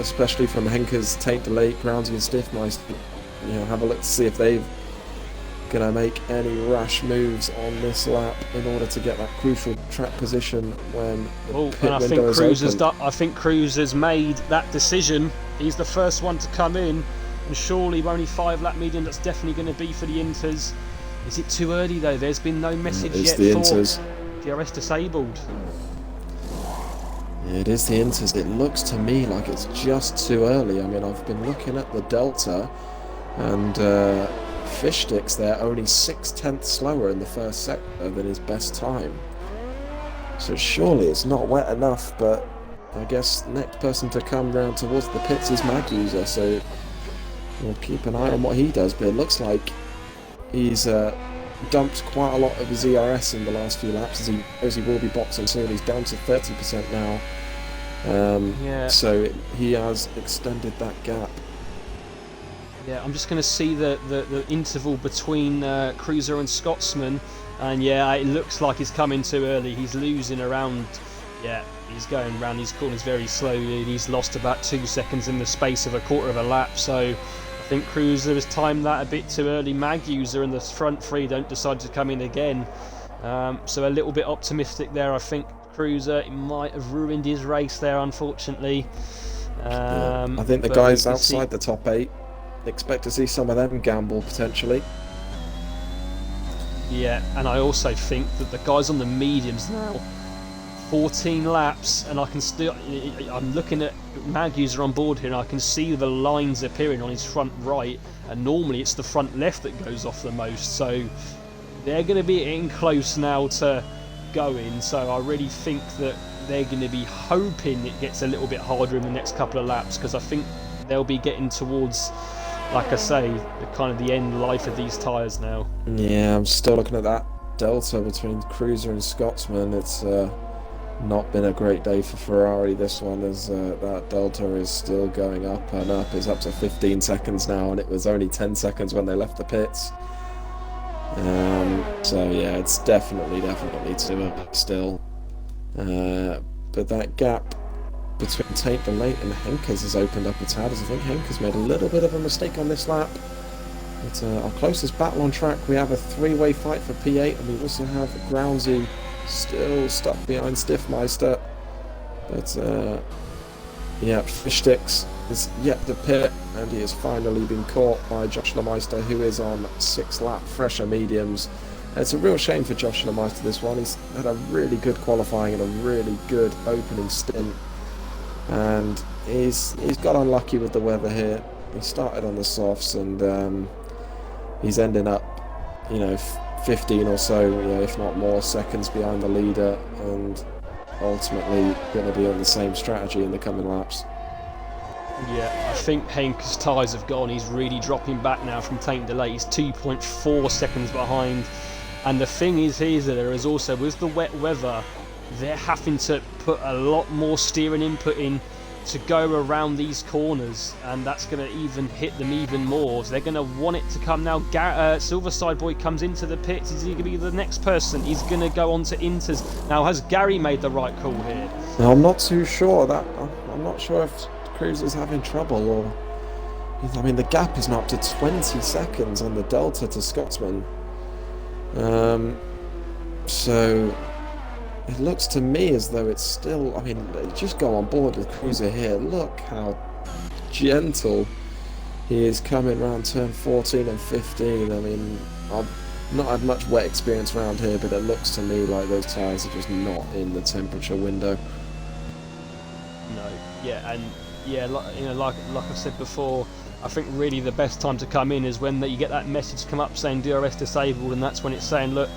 B: especially from Henkers, Taint Delay, Groundsy and Stiffmeister, have a look to see if they've going to make any rash moves on this lap in order to get that crucial track position when the pit window is open.
A: I think Cruiser's made that decision. He's the first one to come in, and surely only 5-lap medium, that's definitely going to be for the Inters. Is it too early though? There's been no message yet for DRS disabled.
B: Yeah, it is the Inters. It looks to me like it's just too early. I mean, I've been looking at the Delta, and Fishstick's there only 6/10 slower in the first sector than his best time. So surely it's not wet enough, but I guess next person to come round towards the pits is Maguser, so we'll keep an eye on what he does. But it looks like he's dumped quite a lot of his ERS in the last few laps, as he will be boxing soon. He's down to 30% now, so he has extended that gap.
A: Yeah, I'm just going to see the interval between Cruiser and Scotsman, and it looks like he's coming too early. He's losing around, he's going around these corners very slowly, and he's lost about 2 seconds in the space of a quarter of a lap, so I think Cruiser has timed that a bit too early. Maguser and the front 3 don't decide to come in again, so a little bit optimistic there. I think Cruiser might have ruined his race there, unfortunately.
B: I think the guys outside the top 8, expect to see some of them gamble potentially.
A: Yeah, and I also think that the guys on the mediums now, 14 laps, and I'm looking at Maguser on board here, and I can see the lines appearing on his front right, and normally it's the front left that goes off the most, so they're going to be getting close now to going, so I really think that they're going to be hoping it gets a little bit harder in the next couple of laps, because I think they'll be getting towards, like I say, the kind of the end life of these tyres now.
B: Yeah, I'm still looking at that delta between Cruiser and Scotsman. It's not been a great day for Ferrari, this one, as that delta is still going up and up. It's up to 15 seconds now, and it was only 10 seconds when they left the pits. So yeah, it's definitely too up still. But that gap between Taint the Late and Henkers has opened up a tad, as I think Henkers made a little bit of a mistake on this lap. But our closest battle on track, we have a three-way fight for P8, and we also have Groundsy still stuck behind Stiffmeister. But yeah, Fishsticks is yet to pit, and he has finally been caught by Joshua Meister, who is on 6-lap fresher mediums. And it's a real shame for Joshua Meister, this one. He's had a really good qualifying and a really good opening stint, and he's got unlucky with the weather here. He started on the softs, and he's ending up, 15 or so, if not more, seconds behind the leader, and ultimately going to be on the same strategy in the coming laps.
A: Yeah, I think Henke's tyres have gone. He's really dropping back now from Taint Delay. He's 2.4 seconds behind. And the thing is here that there is also, with the wet weather, they're having to put a lot more steering input in to go around these corners, and that's going to even hit them even more. So they're going to want it to come now. Silverside Boy comes into the pits. Is he going to be the next person? He's going to go on to Inters. Now, has Gary made the right call here?
B: No, I'm not too sure. I'm not sure if Cruiser's having trouble, or the gap is not up to 20 seconds on the delta to Scotsman. So it looks to me as though it's still, just go on board with Cruiser here. Look how gentle he is coming around turn 14 and 15. I've not had much wet experience around here, but it looks to me like those tyres are just not in the temperature window.
A: No, yeah, and yeah, like I've said before, I think really the best time to come in is when you get that message come up saying DRS disabled, and that's when it's saying, look,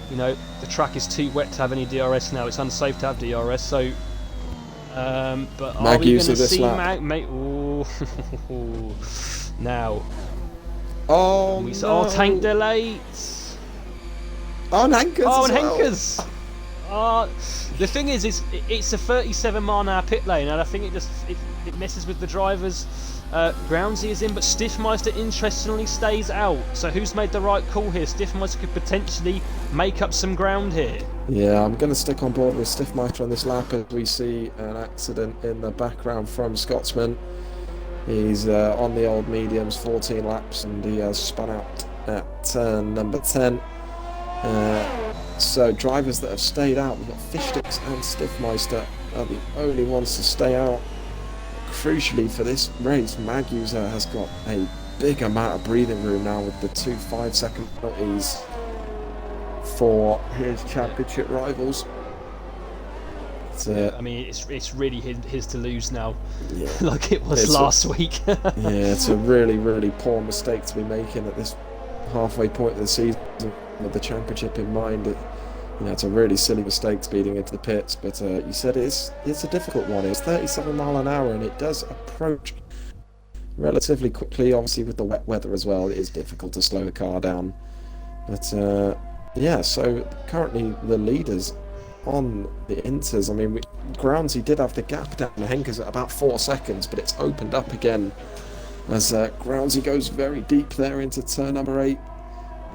A: the track is too wet to have any DRS now. It's unsafe to have DRS. So, but are we going to see Mag? Now.
B: Oh,
A: we no. Tank delays.
B: Oh, and Henkers.
A: Oh, and Henkers. The thing is, it's a 37-mile-an-hour pit lane, and I think it messes with the drivers. Groundsy is in, but Stiffmeister interestingly stays out. So who's made the right call here? Stiffmeister could potentially make up some ground here.
B: Yeah, I'm going to stick on board with Stiffmeister on this lap, as we see an accident in the background from Scotsman. He's on the old mediums, 14 laps, and he has spun out at turn number 10. So drivers that have stayed out, we've got Fishsticks and Stiffmeister are the only ones to stay out. Crucially for this race, Maguser has got a big amount of breathing room now with the 2 5-second penalties for his championship rivals.
A: It's really his to lose now,
B: yeah.
A: Like it was last week.
B: Yeah, it's a really, really poor mistake to be making at this halfway point of the season with the championship in mind. It's a really silly mistake speeding into the pits, but you said it's a difficult one. It's 37 mile an hour, and it does approach relatively quickly. Obviously, with the wet weather as well, it is difficult to slow the car down. But yeah, so currently the leaders on the Inters. Groundsy did have the gap down to Henkers at about 4 seconds, but it's opened up again as Groundsy goes very deep there into turn number 8,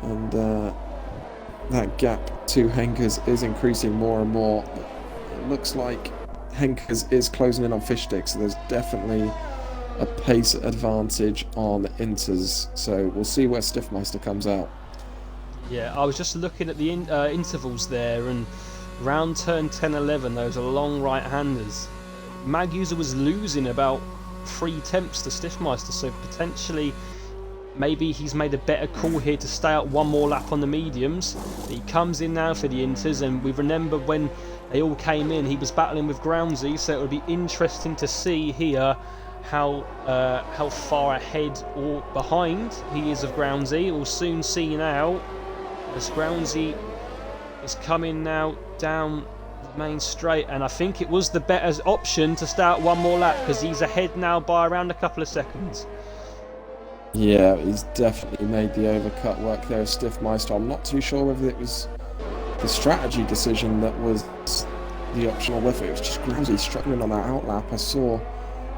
B: and that gap to Henkers is increasing more and more. It looks like Henkers is closing in on Fishsticks, so there's definitely a pace advantage on Inters. So we'll see where Stiffmeister comes out.
A: Yeah, I was just looking at the intervals there, and round turn 10-11, those are long right-handers. Maguser was losing about 3 tenths to Stiffmeister, so potentially maybe he's made a better call here to stay out one more lap on the mediums. He comes in now for the Inters, and we remember when they all came in, he was battling with Groundsy, so it would be interesting to see here how far ahead or behind he is of Groundsy. We'll soon see now. as Groundsy is coming now down the main straight, and I think it was the better option to start one more lap because he's ahead now by around a couple of seconds.
B: Yeah, he's definitely made the overcut work there, Stiffmeister. I'm not too sure whether it was the strategy decision that was the option or whether it was just Groundsy struggling on that outlap. I saw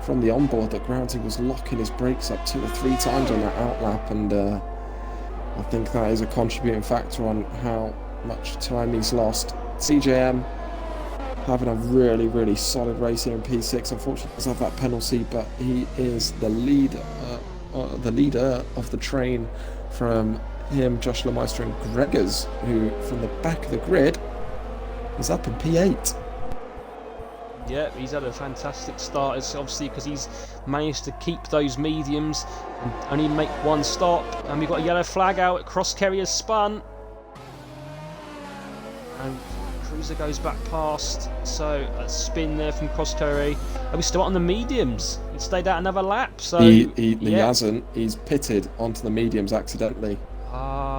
B: from the onboard that Groundsy was locking his brakes up 2 or 3 times on that outlap, and I think that is a contributing factor on how much time he's lost. CJM having a really, really solid race here in P6. Unfortunately, he doesn't have that penalty, but he is the leader of the train from him, Joshua Meister and Gregors, who from the back of the grid is up in P8.
A: Yeah, he's had a fantastic start, obviously, because he's managed to keep those mediums and only make one stop. And we've got a yellow flag out at Cross Carrier's spun. And Cruiser goes back past, so a spin there from Cross Carrier. And we still on the mediums. He stayed out another lap, so
B: he hasn't. He's pitted onto the mediums accidentally.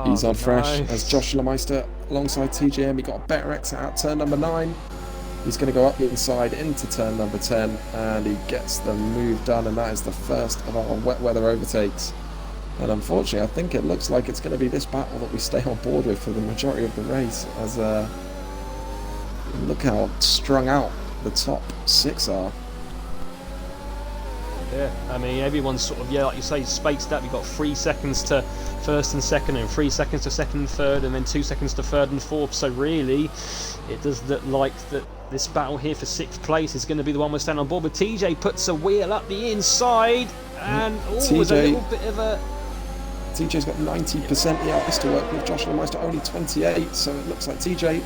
B: He's on fresh as Joshua Meister alongside TJM. He got a better exit out turn number 9. He's going to go up inside into turn number 10, and he gets the move done, and that is the first of our wet weather overtakes. And unfortunately, I think it looks like it's going to be this battle that we stay on board with for the majority of the race, as look how strung out the top 6 are.
A: Yeah, I mean, everyone's sort of, like you say, spaced out. We've got 3 seconds to first and second, and 3 seconds to second and third, and then 2 seconds to third and fourth. So really, it does look like that this battle here for 6th place is going to be the one we're standing on board with. TJ puts a wheel up the inside, and there's a little bit of a...
B: TJ's got 90% ERS to work with. Joshua Meister only 28, so it looks like TJ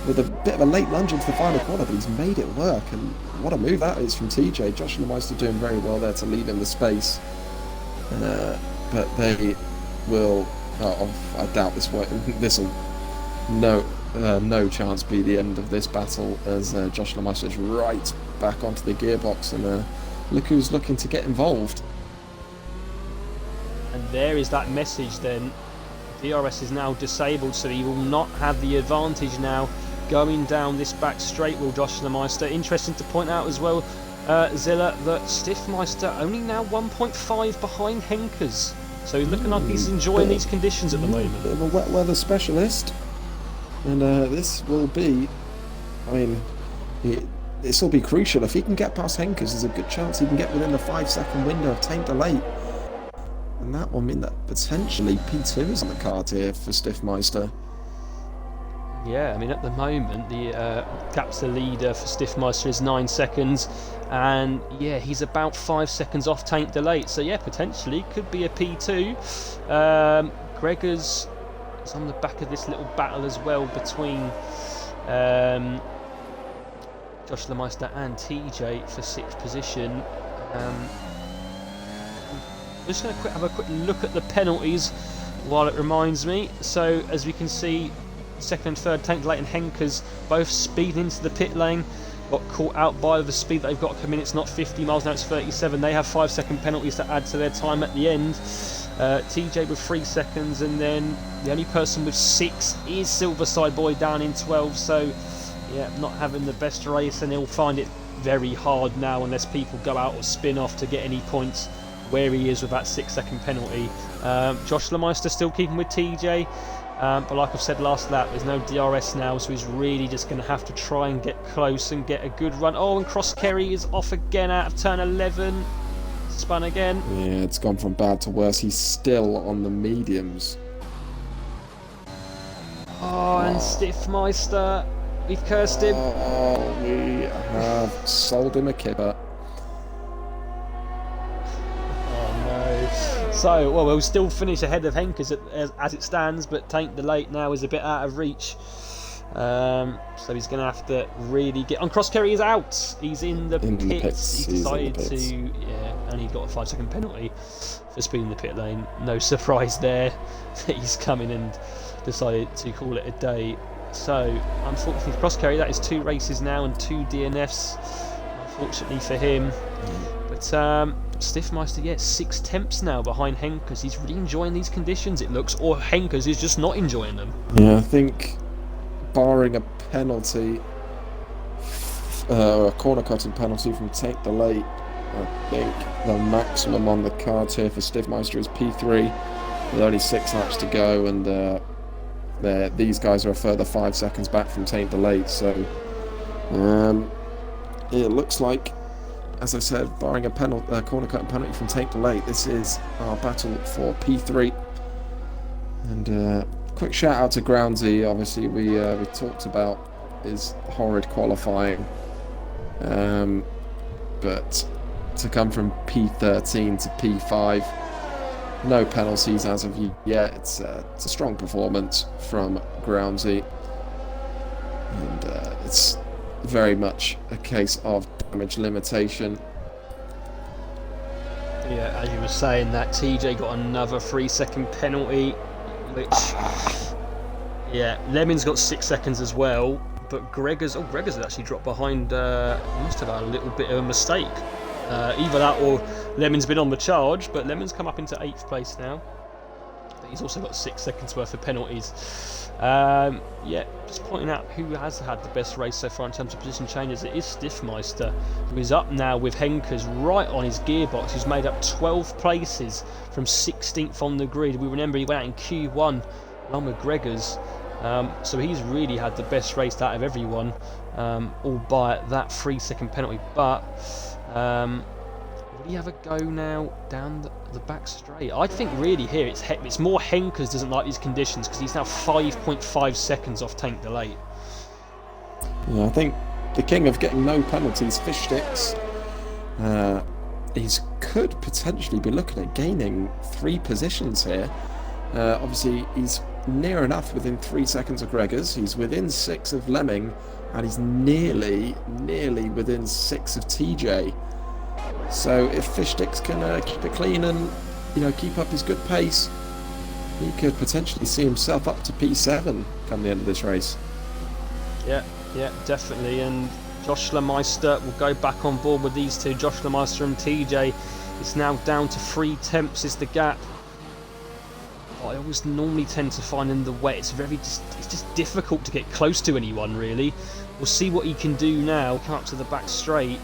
B: with a bit of a late lunge into the final corner, but he's made it work, and what a move that is from TJ. Joshua Meister doing very well there to leave him the space, but they will, I doubt this will no chance be the end of this battle, as Joshua Meister's right back onto the gearbox, and look who's looking to get involved.
A: And there is that message then. DRS is now disabled, so he will not have the advantage now going down this back straight, will Joshua Meister. Interesting to point out as well, Zilla, that Stiffmeister only now 1.5 behind Henkers. So he's looking like he's enjoying these conditions at the moment.
B: Bit of a wet weather specialist. And this will be, I mean, this will be crucial. If he can get past Henkers, there's a good chance he can get within the 5-second window of Taint Delay. And that will mean that potentially P2 is on the card here for Stiffmeister.
A: Yeah, I mean, at the moment, the gap to leader for Stiffmeister is 9 seconds. And yeah, he's about 5 seconds off Taint Delay. So yeah, potentially could be a P2. Gregors is on the back of this little battle as well between Joshua Meister and TJ for 6th position. I'm just going to have a quick look at the penalties while it reminds me. So as we can see, second and third, Taint Delay and Henkers both speeding into the pit lane. Got caught out by the speed that they've got come in. It's not 50 miles now, it's 37. They have 5-second penalties to add to their time at the end. TJ with 3 seconds, and then the only person with 6 is Silverside Boy down in 12. So yeah, not having the best race, and he'll find it very hard now unless people go out or spin off to get any points where he is with that 6-second penalty. Joshua Meister still keeping with TJ. But like I've said last lap, there's no DRS now, so he's really just going to have to try and get close and get a good run. Oh, and Cross Kerry is off again out of turn 11. Spun again.
B: Yeah, it's gone from bad to worse. He's still on the mediums.
A: Oh, and Stiffmeister, we've cursed him.
B: Oh, we have sold him a kipper.
A: So, well, we'll still finish ahead of Henkers as it stands, but Taint Delay now is a bit out of reach. So he's going to have to really get on. Cross Kerry is out. He's in the pits. He decided to, only got a 5-second penalty for speeding the pit lane. No surprise there that he's coming and decided to call it a day. So, unfortunately for Cross Kerry, that is 2 races now and 2 DNFs. Unfortunately for him. But Stiffmeister, yeah, 6 temps now behind Henkers. He's really enjoying these conditions, it looks, or Henkers is just not enjoying them.
B: Yeah, I think barring a penalty, a corner cutting penalty from Take the Late, I think the maximum on the cards here for Stiffmeister is P3 with only 6 laps to go, and these guys are a further 5 seconds back from Take the Late, so it looks like, as I said, barring a corner cutting penalty from Take the Late, this is our battle for P3. And quick shout out to Groundsy. Obviously we talked about his horrid qualifying, but to come from P13 to P5, no penalties as of yet. It's a strong performance from Groundsy, and it's very much a case of damage limitation.
A: Yeah, as you were saying, that TJ got another 3-second penalty, which, yeah, Lemon's got 6 seconds as well, but Gregor's had actually dropped behind. He must have had a little bit of a mistake. Either that or Lemon's been on the charge, but Lemon's come up into 8th place now. But he's also got 6 seconds worth of penalties. Yeah, just pointing out who has had the best race so far in terms of position changes. It is Stiffmeister, who is up now with Henkers right on his gearbox, who's made up 12 places from 16th on the grid. We remember he went out in Q1 along with Gregor's. So he's really had the best race out of everyone, albeit that 3-second penalty. But will he have a go now down the back straight? I think really here it's more Henkers doesn't like these conditions, because he's now 5.5 seconds off Tank Delay.
B: Yeah, I think the king of getting no penalties, Fish Sticks, he could potentially be looking at gaining 3 positions here. Obviously he's near enough within 3 seconds of Gregor's, he's within 6 of Lemming, and he's nearly within 6 of TJ. So if Fish Sticks can keep it clean and keep up his good pace, he could potentially see himself up to P7 come the end of this race.
A: Yeah, definitely. And Joshua Meister will go back on board with these two. Joshua Meister and TJ. It's now down to 3 temps is the gap. I always normally tend to find in the wet, it's just difficult to get close to anyone really. We'll see what he can do now. Come up to the back straight.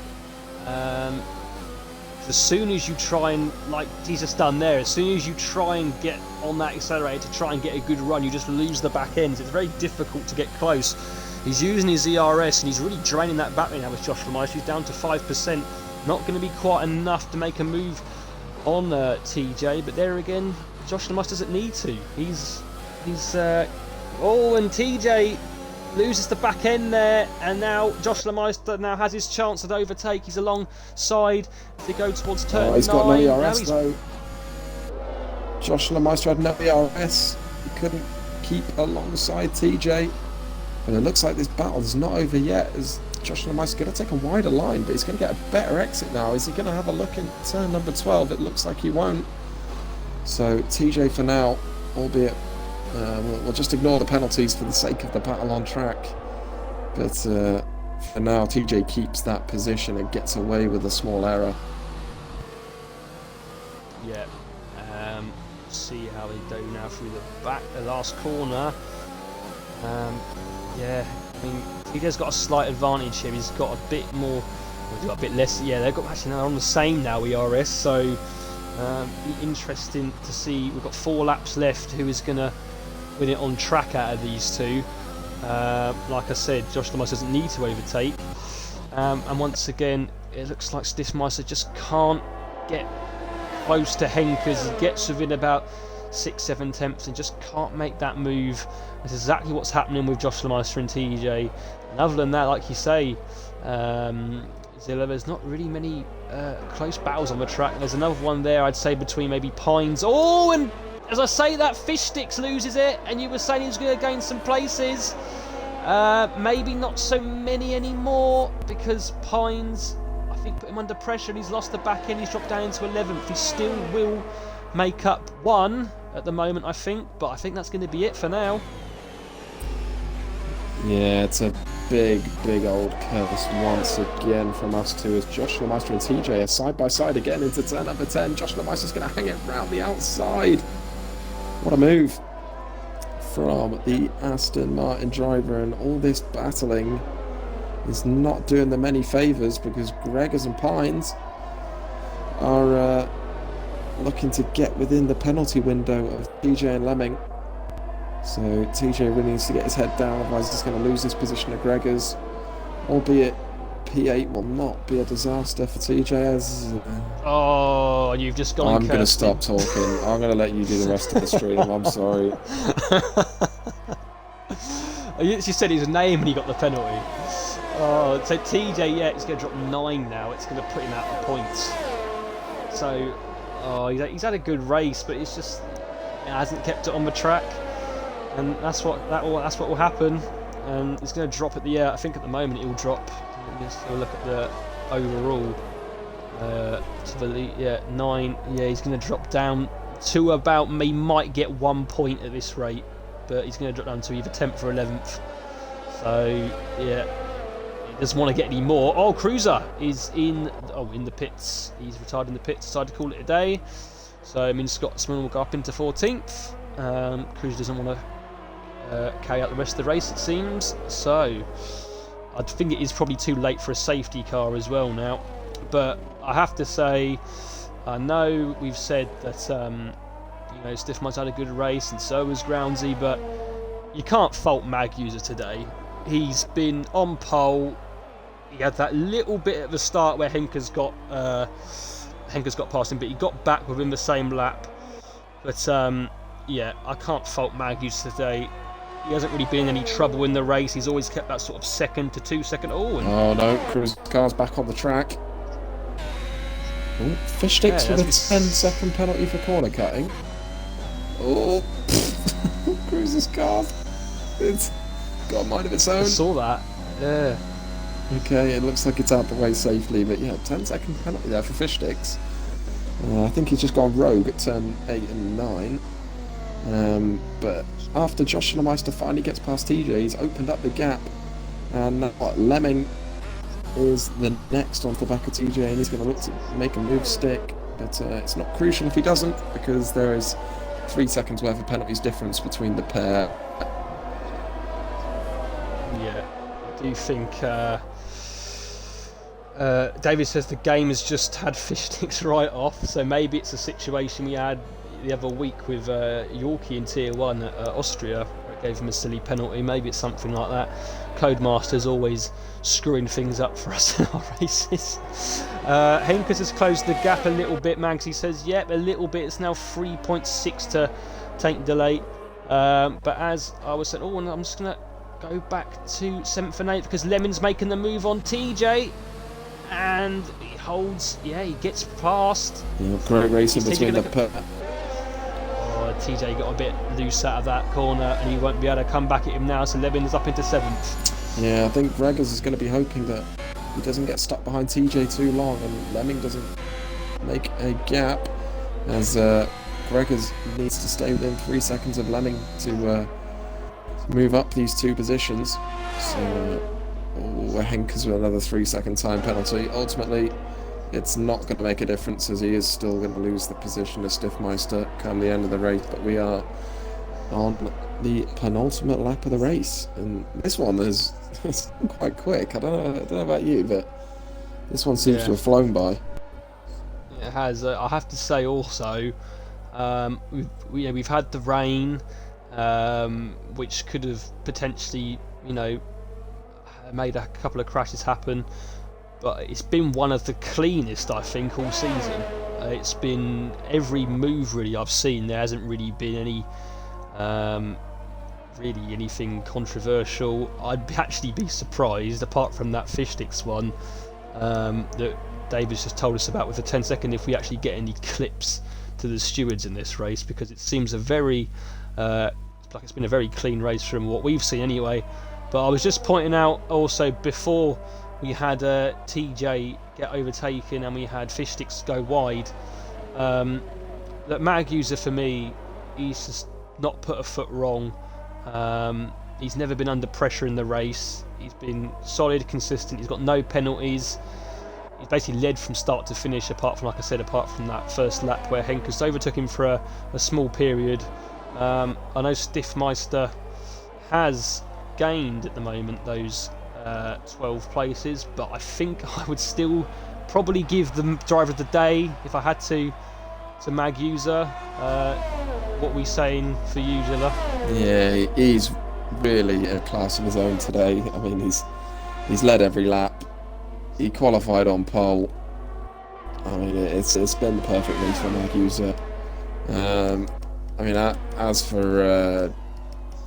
A: As soon as you try and, like he's just done there, as soon as you try and get on that accelerator to try and get a good run, you just lose the back ends. It's very difficult to get close. He's using his ERS and he's really draining that battery now with Joshua Meister. He's down to 5%. Not going to be quite enough to make a move on TJ, but there again, Joshua Meister doesn't need to. Oh, and TJ loses the back end there, and now Joshua Meister now has his chance at overtake. He's alongside as they go towards turn 9.
B: He's got no ERS though. Joshua Meister had no ERS. He couldn't keep alongside TJ. But it looks like this battle is not over yet, as Joshua Meister's going to take a wider line, but he's going to get a better exit now. Is he going to have a look in turn number 12? It looks like he won't. So TJ for now, albeit we'll just ignore the penalties for the sake of the battle on track. But for now, TJ keeps that position and gets away with a small error.
A: Yeah. See how they do now through the last corner. Yeah, I mean, TJ's got a slight advantage here. He's got a bit more, he's got a bit less. Yeah, they've got actually now on the same now ERS. So be interesting to see. We've got 4 laps left. Who is going to win it on track out of these two? Like I said, Josh Meister doesn't need to overtake. And once again, it looks like Stiffmeister just can't get close to Henkers. He gets within about 6-7 tenths and just can't make that move. That's exactly what's happening with Joshua Meister and TJ. And other than that, like you say, Zilla, there's not really many close battles on the track. There's another one there, I'd say, between maybe Pines. Oh, and as I say that, Fish Sticks loses it, and you were saying he was going to gain some places. Maybe not so many anymore, because Pines, I think, put him under pressure and he's lost the back end. He's dropped down into 11th. He still will make up 1 at the moment, I think, but I think that's going to be it for now.
B: Yeah, it's a big old curse once again from us two as Joshua Meister and TJ are side by side again into turn number 10. Joshua Meister's going to hang it round the outside. What a move from the Aston Martin driver, and all this battling is not doing them any favours because Gregors and Pines are looking to get within the penalty window of TJ and Lemming. So TJ really needs to get his head down, otherwise he's going to lose his position to Gregors. Albeit P8 will not be a disaster for TJ as...
A: Oh, you've just gone.
B: I'm going to stop talking. I'm going to let you do the rest of the stream. I'm sorry.
A: You said his name and he got the penalty. Oh, so TJ, yeah, it's going to drop 9 now. It's going to put him out of points. So, he's had a good race, but it's just it hasn't kept it on the track, and that's what will happen. And it's going to drop at the I think at the moment it will drop. Let's have a look at the overall. To the 9. Yeah, he's going to drop down to about. He might get 1 point at this rate, but he's going to drop down to either 10th or 11th. So yeah, he doesn't want to get any more. Oh, Cruiser is in the pits. He's retired in the pits. Decided to call it a day. So it means Scotsman will go up into 14th. Cruiser doesn't want to carry out the rest of the race, it seems. So I think it is probably too late for a safety car as well now. But I have to say, I know we've said that Stiffmud's had a good race and so has Groundsy, but you can't fault Mag User today. He's been on pole. He had that little bit at the start where Henker's got past him, but he got back within the same lap. But I can't fault Mag User today. He hasn't really been in any trouble in the race. He's always kept that sort of 2nd to 2 second. Oh
B: no, Cruiser's car's back on the track. Fish sticks with a 10-second penalty for corner cutting. Oh, Cruiser's car. It's got a mind of its own.
A: I saw that. Yeah.
B: Okay, it looks like it's out the way safely, but yeah, 10-second penalty there for fish sticks. I think he's just gone rogue at turn 8 and 9. But after Joshua Meister finally gets past TJ, he's opened up the gap, and Lemming is the next onto the back of TJ, and he's going to look to make a move stick, but it's not crucial if he doesn't, because there is 3 seconds worth of penalties difference between the pair.
A: Yeah, I do think David says the game has just had fish sticks right off, so maybe it's a situation we had the other week with Yorkie in Tier 1 at Austria, where it gave him a silly penalty. Maybe it's something like that. Codemaster's always screwing things up for us in our races. Henkers has closed the gap a little bit. Magsy says, yep, a little bit. It's now 3.6 to Tank Delay. But as I was saying, and I'm just going to go back to 7th and 8th because Lemon's making the move on TJ. And he holds, he gets past.
B: Yeah, great racing between the pair.
A: TJ got a bit loose out of that corner and he won't be able to come back at him now, so Levin is up into 7th.
B: Yeah, I think Gregors is going to be hoping that he doesn't get stuck behind TJ too long and Lemming doesn't make a gap, as Gregors needs to stay within 3 seconds of Lemming to move up these 2 positions. So Henkers with another 3-second time penalty. Ultimately, it's not going to make a difference, as he is still going to lose the position of Stiffmeister come the end of the race. But we are on the penultimate lap of the race, and this one is quite quick. I don't know about you, but this one seems to have flown by.
A: It has. I have to say also, we've had the rain, which could have potentially, made a couple of crashes happen. But it's been one of the cleanest, I think, all season. It's been every move really I've seen. There hasn't really been any, anything controversial. I'd actually be surprised, apart from that fish sticks one, that David's just told us about with the 10-second, if we actually get any clips to the stewards in this race, because it seems like it's been a very clean race from what we've seen anyway. But I was just pointing out also before we had TJ get overtaken and we had fish sticks go wide, that Mag User for me, he's just not put a foot wrong. He's never been under pressure in the race. He's been solid, consistent. He's got no penalties. He's basically led from start to finish, apart from, like I said, apart from that first lap where Henkes overtook him for a small period. I know Meister has gained at the moment those 12 places, but I think I would still probably give the driver of the day, if I had to Meister. What are we saying for you, Zilla?
B: Yeah, he's really a class of his own today. I mean, he's led every lap. He qualified on pole. I mean, it's been the perfect race for Meister. I mean, as for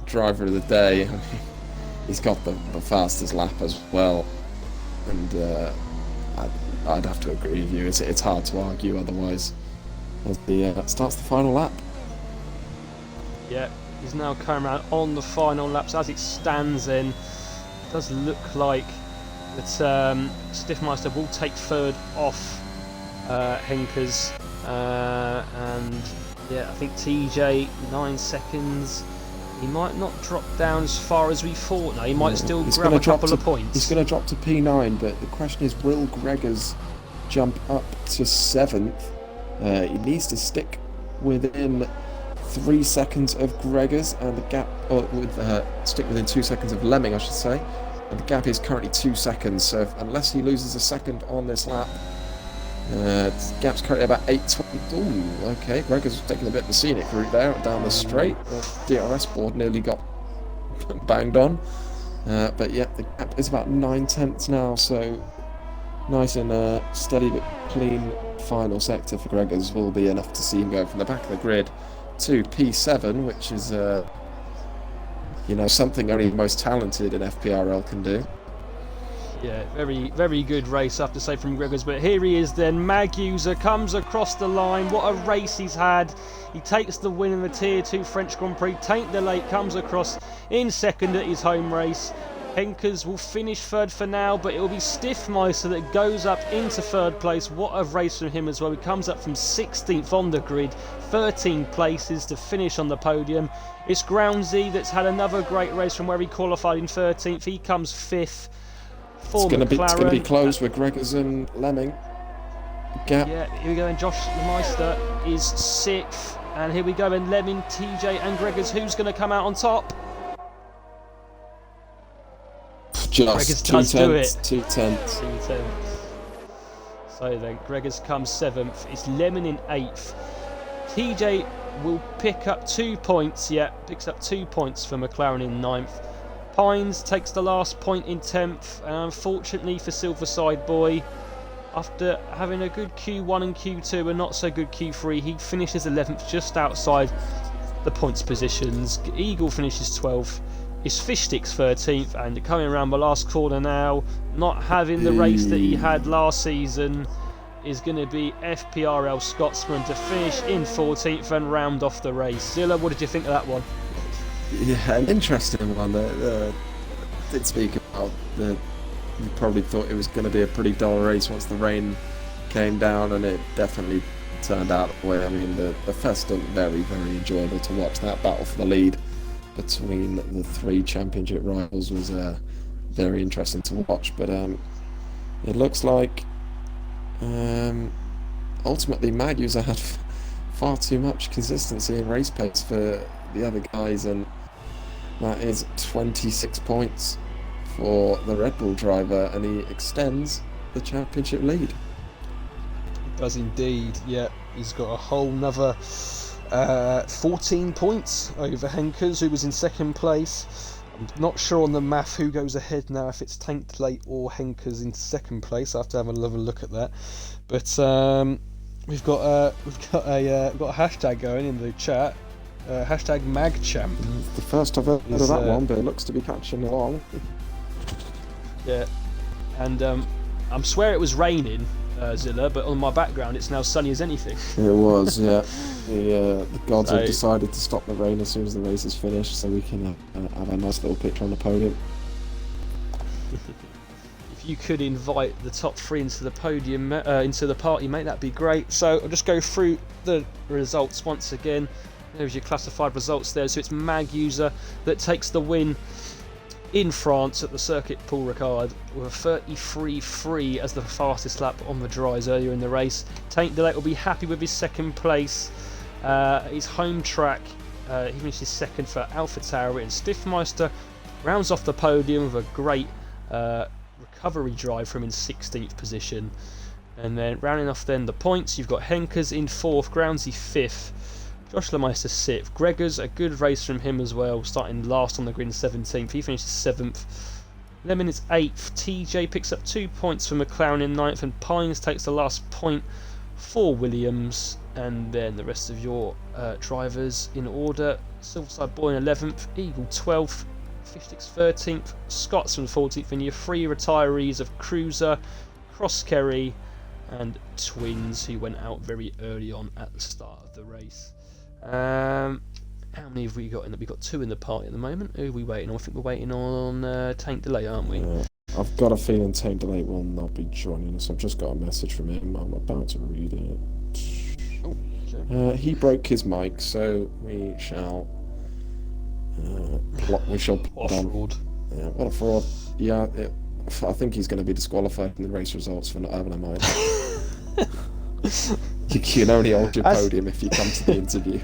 B: driver of the day, I mean, he's got the fastest lap as well, and I'd have to agree with you. It's hard to argue otherwise. As he starts the final lap.
A: Yeah, he's now coming around on the final laps. As it stands, then it does look like that Meister will take third off Henkes, and yeah, I think TJ 9 seconds. He might not drop down as far as we thought. No, he might still grab a couple of points.
B: He's going to drop to P9, but the question is, will Gregors jump up to 7th? He needs to stick within 3 seconds of Gregors, and the gap, stick within 2 seconds of Lemming, I should say. And the gap is currently 2 seconds, so unless he loses a second on this lap, the gap's currently about 8:20. Ooh, okay, Gregors was taking a bit of the scenic route there down the straight. The DRS board nearly got banged on. But yeah, the gap is about 9/10 now, so nice and steady but clean final sector for Gregors will be enough to see him go from the back of the grid to P7, which is something only the most talented in FPRL can do.
A: Yeah, very, very good race, I have to say, from Gregors. But here he is then. Meister comes across the line. What a race he's had. He takes the win in the Tier 2 French Grand Prix. Taint the Lake comes across in second at his home race. Henkes will finish third for now, but it will be Meister that goes up into third place. What a race from him as well. He comes up from 16th on the grid, 13 places to finish on the podium. It's Groundsy that's had another great race from where he qualified in 13th. He comes 5th.
B: It's going to be close with Gregors and Lemming. Gap.
A: Yeah, here we go, and Josh Meister is 6th, and here we go, and Lemming, TJ and Gregors. Who's going to come out on top?
B: Just
A: Gregors does do it.
B: 2 tenths.
A: So then Gregors comes 7th. It's Lemming in 8th. TJ will pick up 2 points. Yeah, picks up 2 points for McLaren in 9th. Pines takes the last point in 10th, and unfortunately for Silverside Boy, after having a good Q1 and Q2 and not so good Q3, he finishes 11th, just outside the points positions. Eagle finishes 12th. It's Fishsticks 13th, and coming around the last corner now, not having the race that he had last season, is going to be FPRL Scotsman to finish in 14th and round off the race. Zilla, what did you think of that one?
B: Yeah, an interesting one. Did speak about you probably thought it was going to be a pretty dull race once the rain came down, and it definitely turned out that way. I mean, the first stint very, very enjoyable to watch. That battle for the lead between the 3 championship rivals was very interesting to watch. But it looks like ultimately Meister had far too much consistency in race pace for the other guys, and that is 26 points for the Red Bull driver, and he extends the championship lead.
A: He does indeed, yeah. He's got a whole nother 14 points over Henkes, who was in second place. I'm not sure on the math who goes ahead now, if it's Taint Lake or Henkes in second place. I have to have another look at that. But we've got a hashtag going in the chat. Hashtag MagChamp.
B: The first I've heard of that one, but it looks to be catching along.
A: Yeah, and I swear it was raining, Zilla, but on my background it's now sunny as anything.
B: It was, yeah. The gods have decided to stop the rain as soon as the race is finished, so we can have a nice little picture on the podium.
A: If you could invite the top 3 into the podium, into the party, mate, that'd be great. So I'll just go through the results once again. There's your classified results there. So it's Mag User that takes the win in France at the Circuit Paul Ricard with a 33.3 as the fastest lap on the dries earlier in the race. Taint Delay will be happy with his second place. His home track, he finishes second for AlphaTauri, and Stiffmeister rounds off the podium with a great recovery drive from in 16th position. And then rounding off then the points, you've got Henkers in 4th, Groundsy 5th, Josh Lemeister 6th, Gregors, a good race from him as well, starting last on the grid 17th, he finishes 7th. Lemon is 8th, TJ picks up 2 points for McLaren in 9th, and Pines takes the last point for Williams. And then the rest of your drivers in order: Silverside Boy in 11th, Eagle 12th, Fishtix 13th, Scots from 14th, and your 3 retirees of Cruiser, Cross Kerry and Twins, who went out very early on at the start of the race. How many have we got in? We've got 2 in the party at the moment. Who are we waiting on? I think we're waiting on Tank Delay, aren't we?
B: I've got a feeling Tank Delay will not be joining us. I've just got a message from him. I'm about to read it.
A: Oh, okay.
B: He broke his mic, so we shall plot
A: What a
B: on.
A: fraud.
B: Yeah, what a fraud. Yeah, I think he's going to be disqualified in the race results for not having a mic. You can only hold your podium if you come to the interview.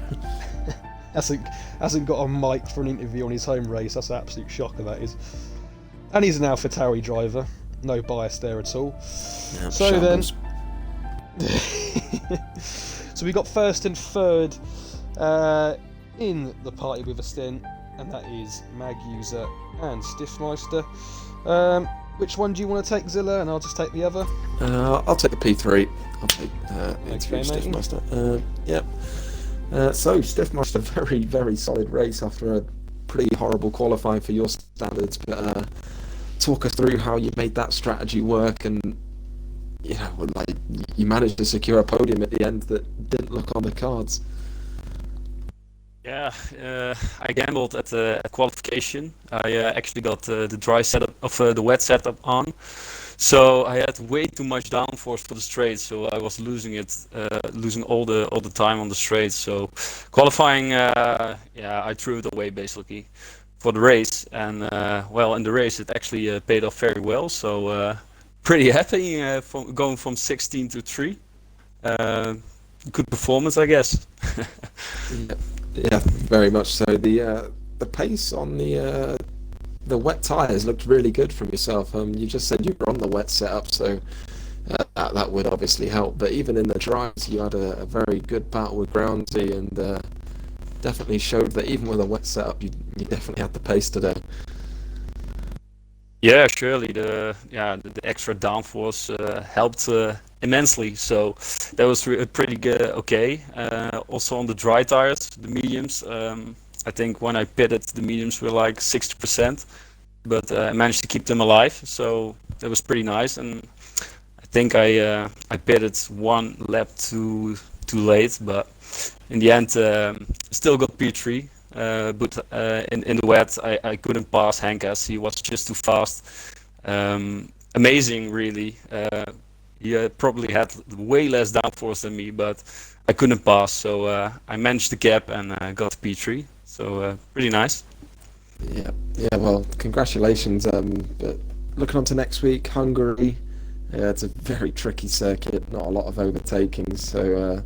A: hasn't got a mic for an interview on his home race. That's an absolute shocker, that is. And he's an AlphaTauri driver. No bias there at all.
B: Yeah,
A: so
B: shambles.
A: then... So we got first and third in the party with a stint, and that is Mag User and Stiffmeister. Which one do you want to take, Zilla? And I'll just take the other.
B: I'll take the P3. I'll take the interview
A: Okay,
B: Stiffmeister. Yep. So Stiffmeister, very, very solid race after a pretty horrible qualifying for your standards. But talk us through how you made that strategy work, and like you managed to secure a podium at the end that didn't look on the cards.
C: Yeah, I gambled at the qualification. I actually got the dry setup of the wet setup on, so I had way too much downforce for the straight. So I was losing all the time on the straight. So qualifying, I threw it away basically for the race, and in the race it actually paid off very well. So pretty happy from going from 16 to 3. Good performance, I guess.
B: Yeah, very much so. The pace on the wet tyres looked really good from yourself. You just said you were on the wet setup, so that would obviously help. But even in the dries, you had a very good battle with Groundsy, and definitely showed that even with a wet setup, you definitely had the pace today.
C: Yeah, surely the extra downforce helped immensely. So that was pretty good. Okay. Also on the dry tires, the mediums. I think when I pitted, the mediums were like 60%, but I managed to keep them alive. So that was pretty nice. And I think I pitted 1 lap too late, but in the end, still got P3. But in the wet, I couldn't pass Henkers. He was just too fast. Amazing, really. He probably had way less downforce than me, but I couldn't pass. So I managed the gap and got P3. So pretty nice.
B: Yeah. Well, congratulations. But looking on to next week, Hungary. It's a very tricky circuit. Not a lot of overtaking. So.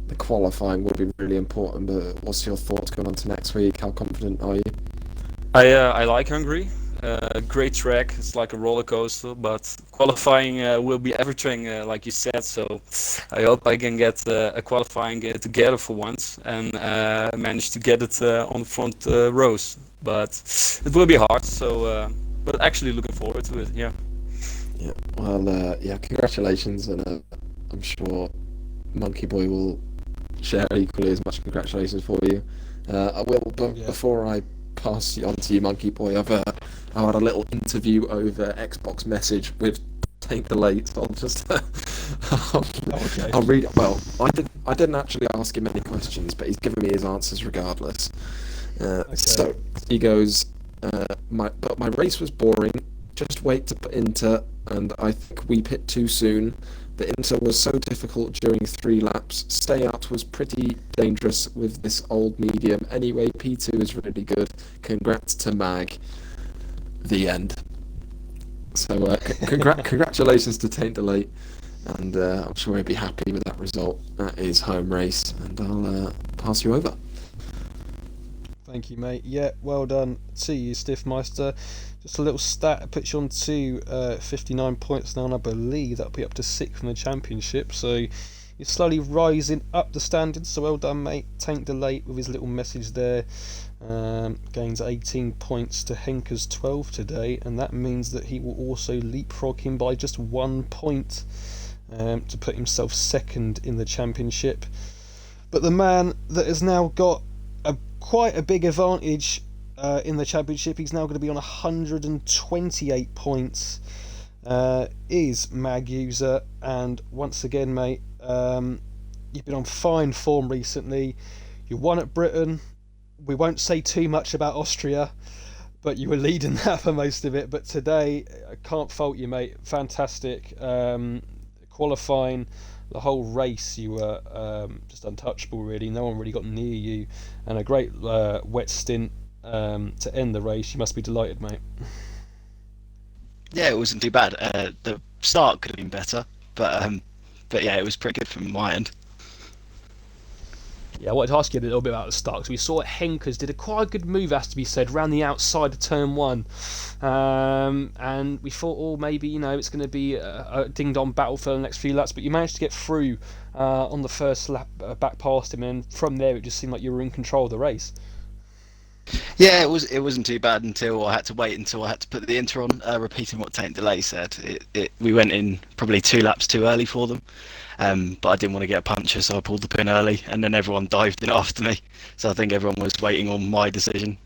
B: The qualifying will be really important, but what's your thoughts going on to next week? How confident are you?
C: I like Hungary. Great track. It's like a roller coaster, but qualifying will be everything, like you said. So I hope I can get a qualifying together for once and manage to get it on the front rows. But it will be hard. So, but actually looking forward to it. Yeah.
B: Yeah. Well, congratulations, and I'm sure Monkey Boy will share equally as much congratulations for you. I will, but before I pass you on to you, Monkey Boy, I had a little interview over Xbox message with Tank Delay. So I'll just I'll read. Well, I didn't actually ask him any questions, but he's given me his answers regardless. So he goes, my race was boring. Just wait to put into, and I think we pit too soon. The Inter was so difficult during 3 laps. Stay out was pretty dangerous with this old medium. Anyway, P2 is really good. Congrats to Mag. The end. So congratulations to Taint Delate, and I'm sure he'll be happy with that result at his home race, and I'll pass you over.
A: Thank you, mate. Yeah, well done to you, Stiff Meister. Just a little stat, it puts you on to 59 points now, and I believe that'll be up to 6th in the championship. So you're slowly rising up the standings. So well done, mate. Tank Delate with his little message there. Gains 18 points to Henker's 12 today, and that means that he will also leapfrog him by just 1 point to put himself 2nd in the championship. But the man that has now got quite a big advantage in the championship, he's now going to be on 128 points, is Mag User. And once again, mate, you've been on fine form recently. You won at Britain. We won't say too much about Austria, but you were leading that for most of it. But today, I can't fault you, mate. Fantastic. Qualifying the whole race, you were just untouchable, really. No one really got near you. And a great wet stint to end the race. You must be delighted, mate.
D: Yeah, it wasn't too bad. The start could have been better, but yeah, it was pretty good from my end.
A: Yeah, I wanted to ask you a little bit about the start, because we saw Henkers did a quite a good move, has to be said, round the outside of turn 1, and we thought, oh, maybe it's going to be a ding-dong battle for the next few laps, but you managed to get through on the first lap back past him, and from there it just seemed like you were in control of the race.
D: Yeah, it wasn't too bad until I had to wait until I had to put the Inter on. Repeating what Taint Delay said, we went in probably 2 laps too early for them. But I didn't want to get a puncture, so I pulled the pin early, and then everyone dived in after me. So I think everyone was waiting on my decision.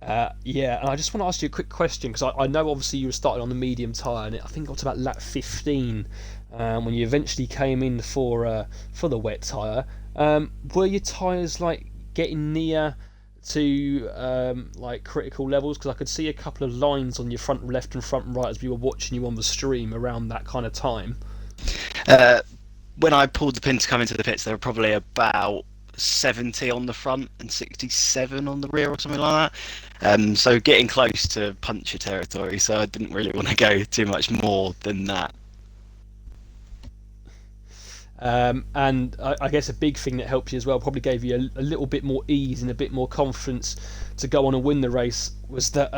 A: Yeah, and I just want to ask you a quick question, because I know obviously you were starting on the medium tyre, and I think it got to about lap 15 when you eventually came in for the wet tyre. Were your tyres getting near to critical levels? Because I could see a couple of lines on your front left and front right as we were watching you on the stream around that kind of time.
D: When I pulled the pin to come into the pits, there were probably about 70 on the front and 67 on the rear or something like that. So getting close to puncture territory, so I didn't really want to go too much more than that.
A: And I guess a big thing that helped you as well, probably gave you a little bit more ease and a bit more confidence to go on and win the race, was that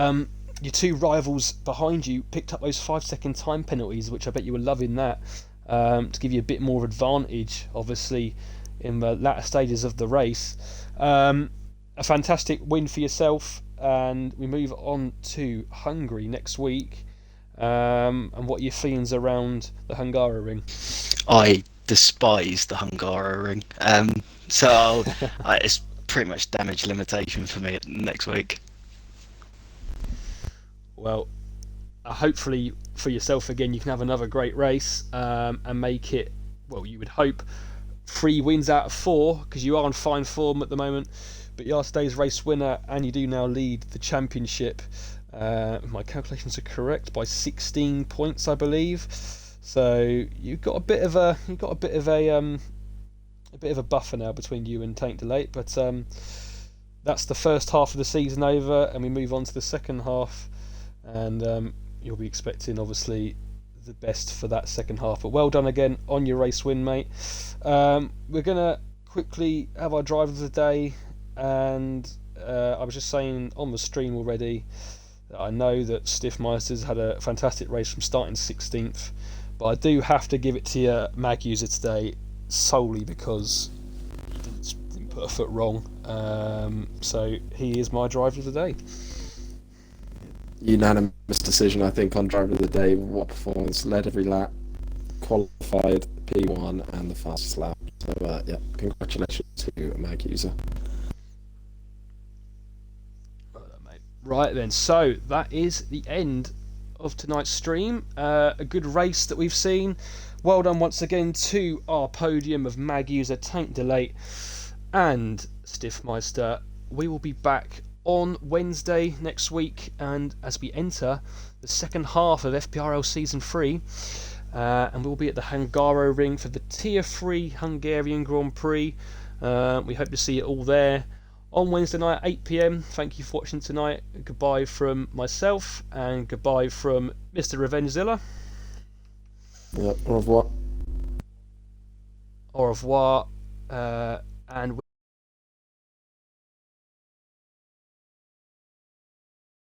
A: your 2 rivals behind you picked up those 5-second time penalties, which I bet you were loving that, to give you a bit more advantage, obviously, in the latter stages of the race. A fantastic win for yourself, and we move on to Hungary next week. And what are your feelings around the Hungaroring?
D: I despise the Hungaroring, so it's pretty much damage limitation for me next week.
A: Well, hopefully for yourself again you can have another great race and make it, well, you would hope 3 wins out of 4, because you are on fine form at the moment, but you are today's race winner and you do now lead the championship, if my calculations are correct, by 16 points, I believe. So you've got a bit of a buffer now between you and Taint Delate, but that's the first half of the season over, and we move on to the second half, and you'll be expecting obviously the best for that second half. But well done again on your race win, mate. We're gonna quickly have our driver of the day, and I was just saying on the stream already that I know that Stiff Meister's had a fantastic race from starting 16th. But I do have to give it to your Mag User today, solely because he didn't put a foot wrong. So he is my driver of the day.
B: Unanimous decision, I think, on driver of the day. What performance, led every lap, qualified P1 and the fastest lap. So yeah, congratulations to Mag User.
A: Right then, so that is the end of tonight's stream. A good race that we've seen. Well done once again to our podium of Mag User, Taint Delate and Stiff Meister. We will be back on Wednesday next week, and as we enter the second half of FPRL Season 3, and we'll be at the Hungaro Ring for the Tier 3 Hungarian Grand Prix. We hope to see you all there on Wednesday night at 8 PM. Thank you for watching tonight. Goodbye from myself, and goodbye from Mr. Revengezilla.
B: Yeah, au revoir.
A: Au revoir. And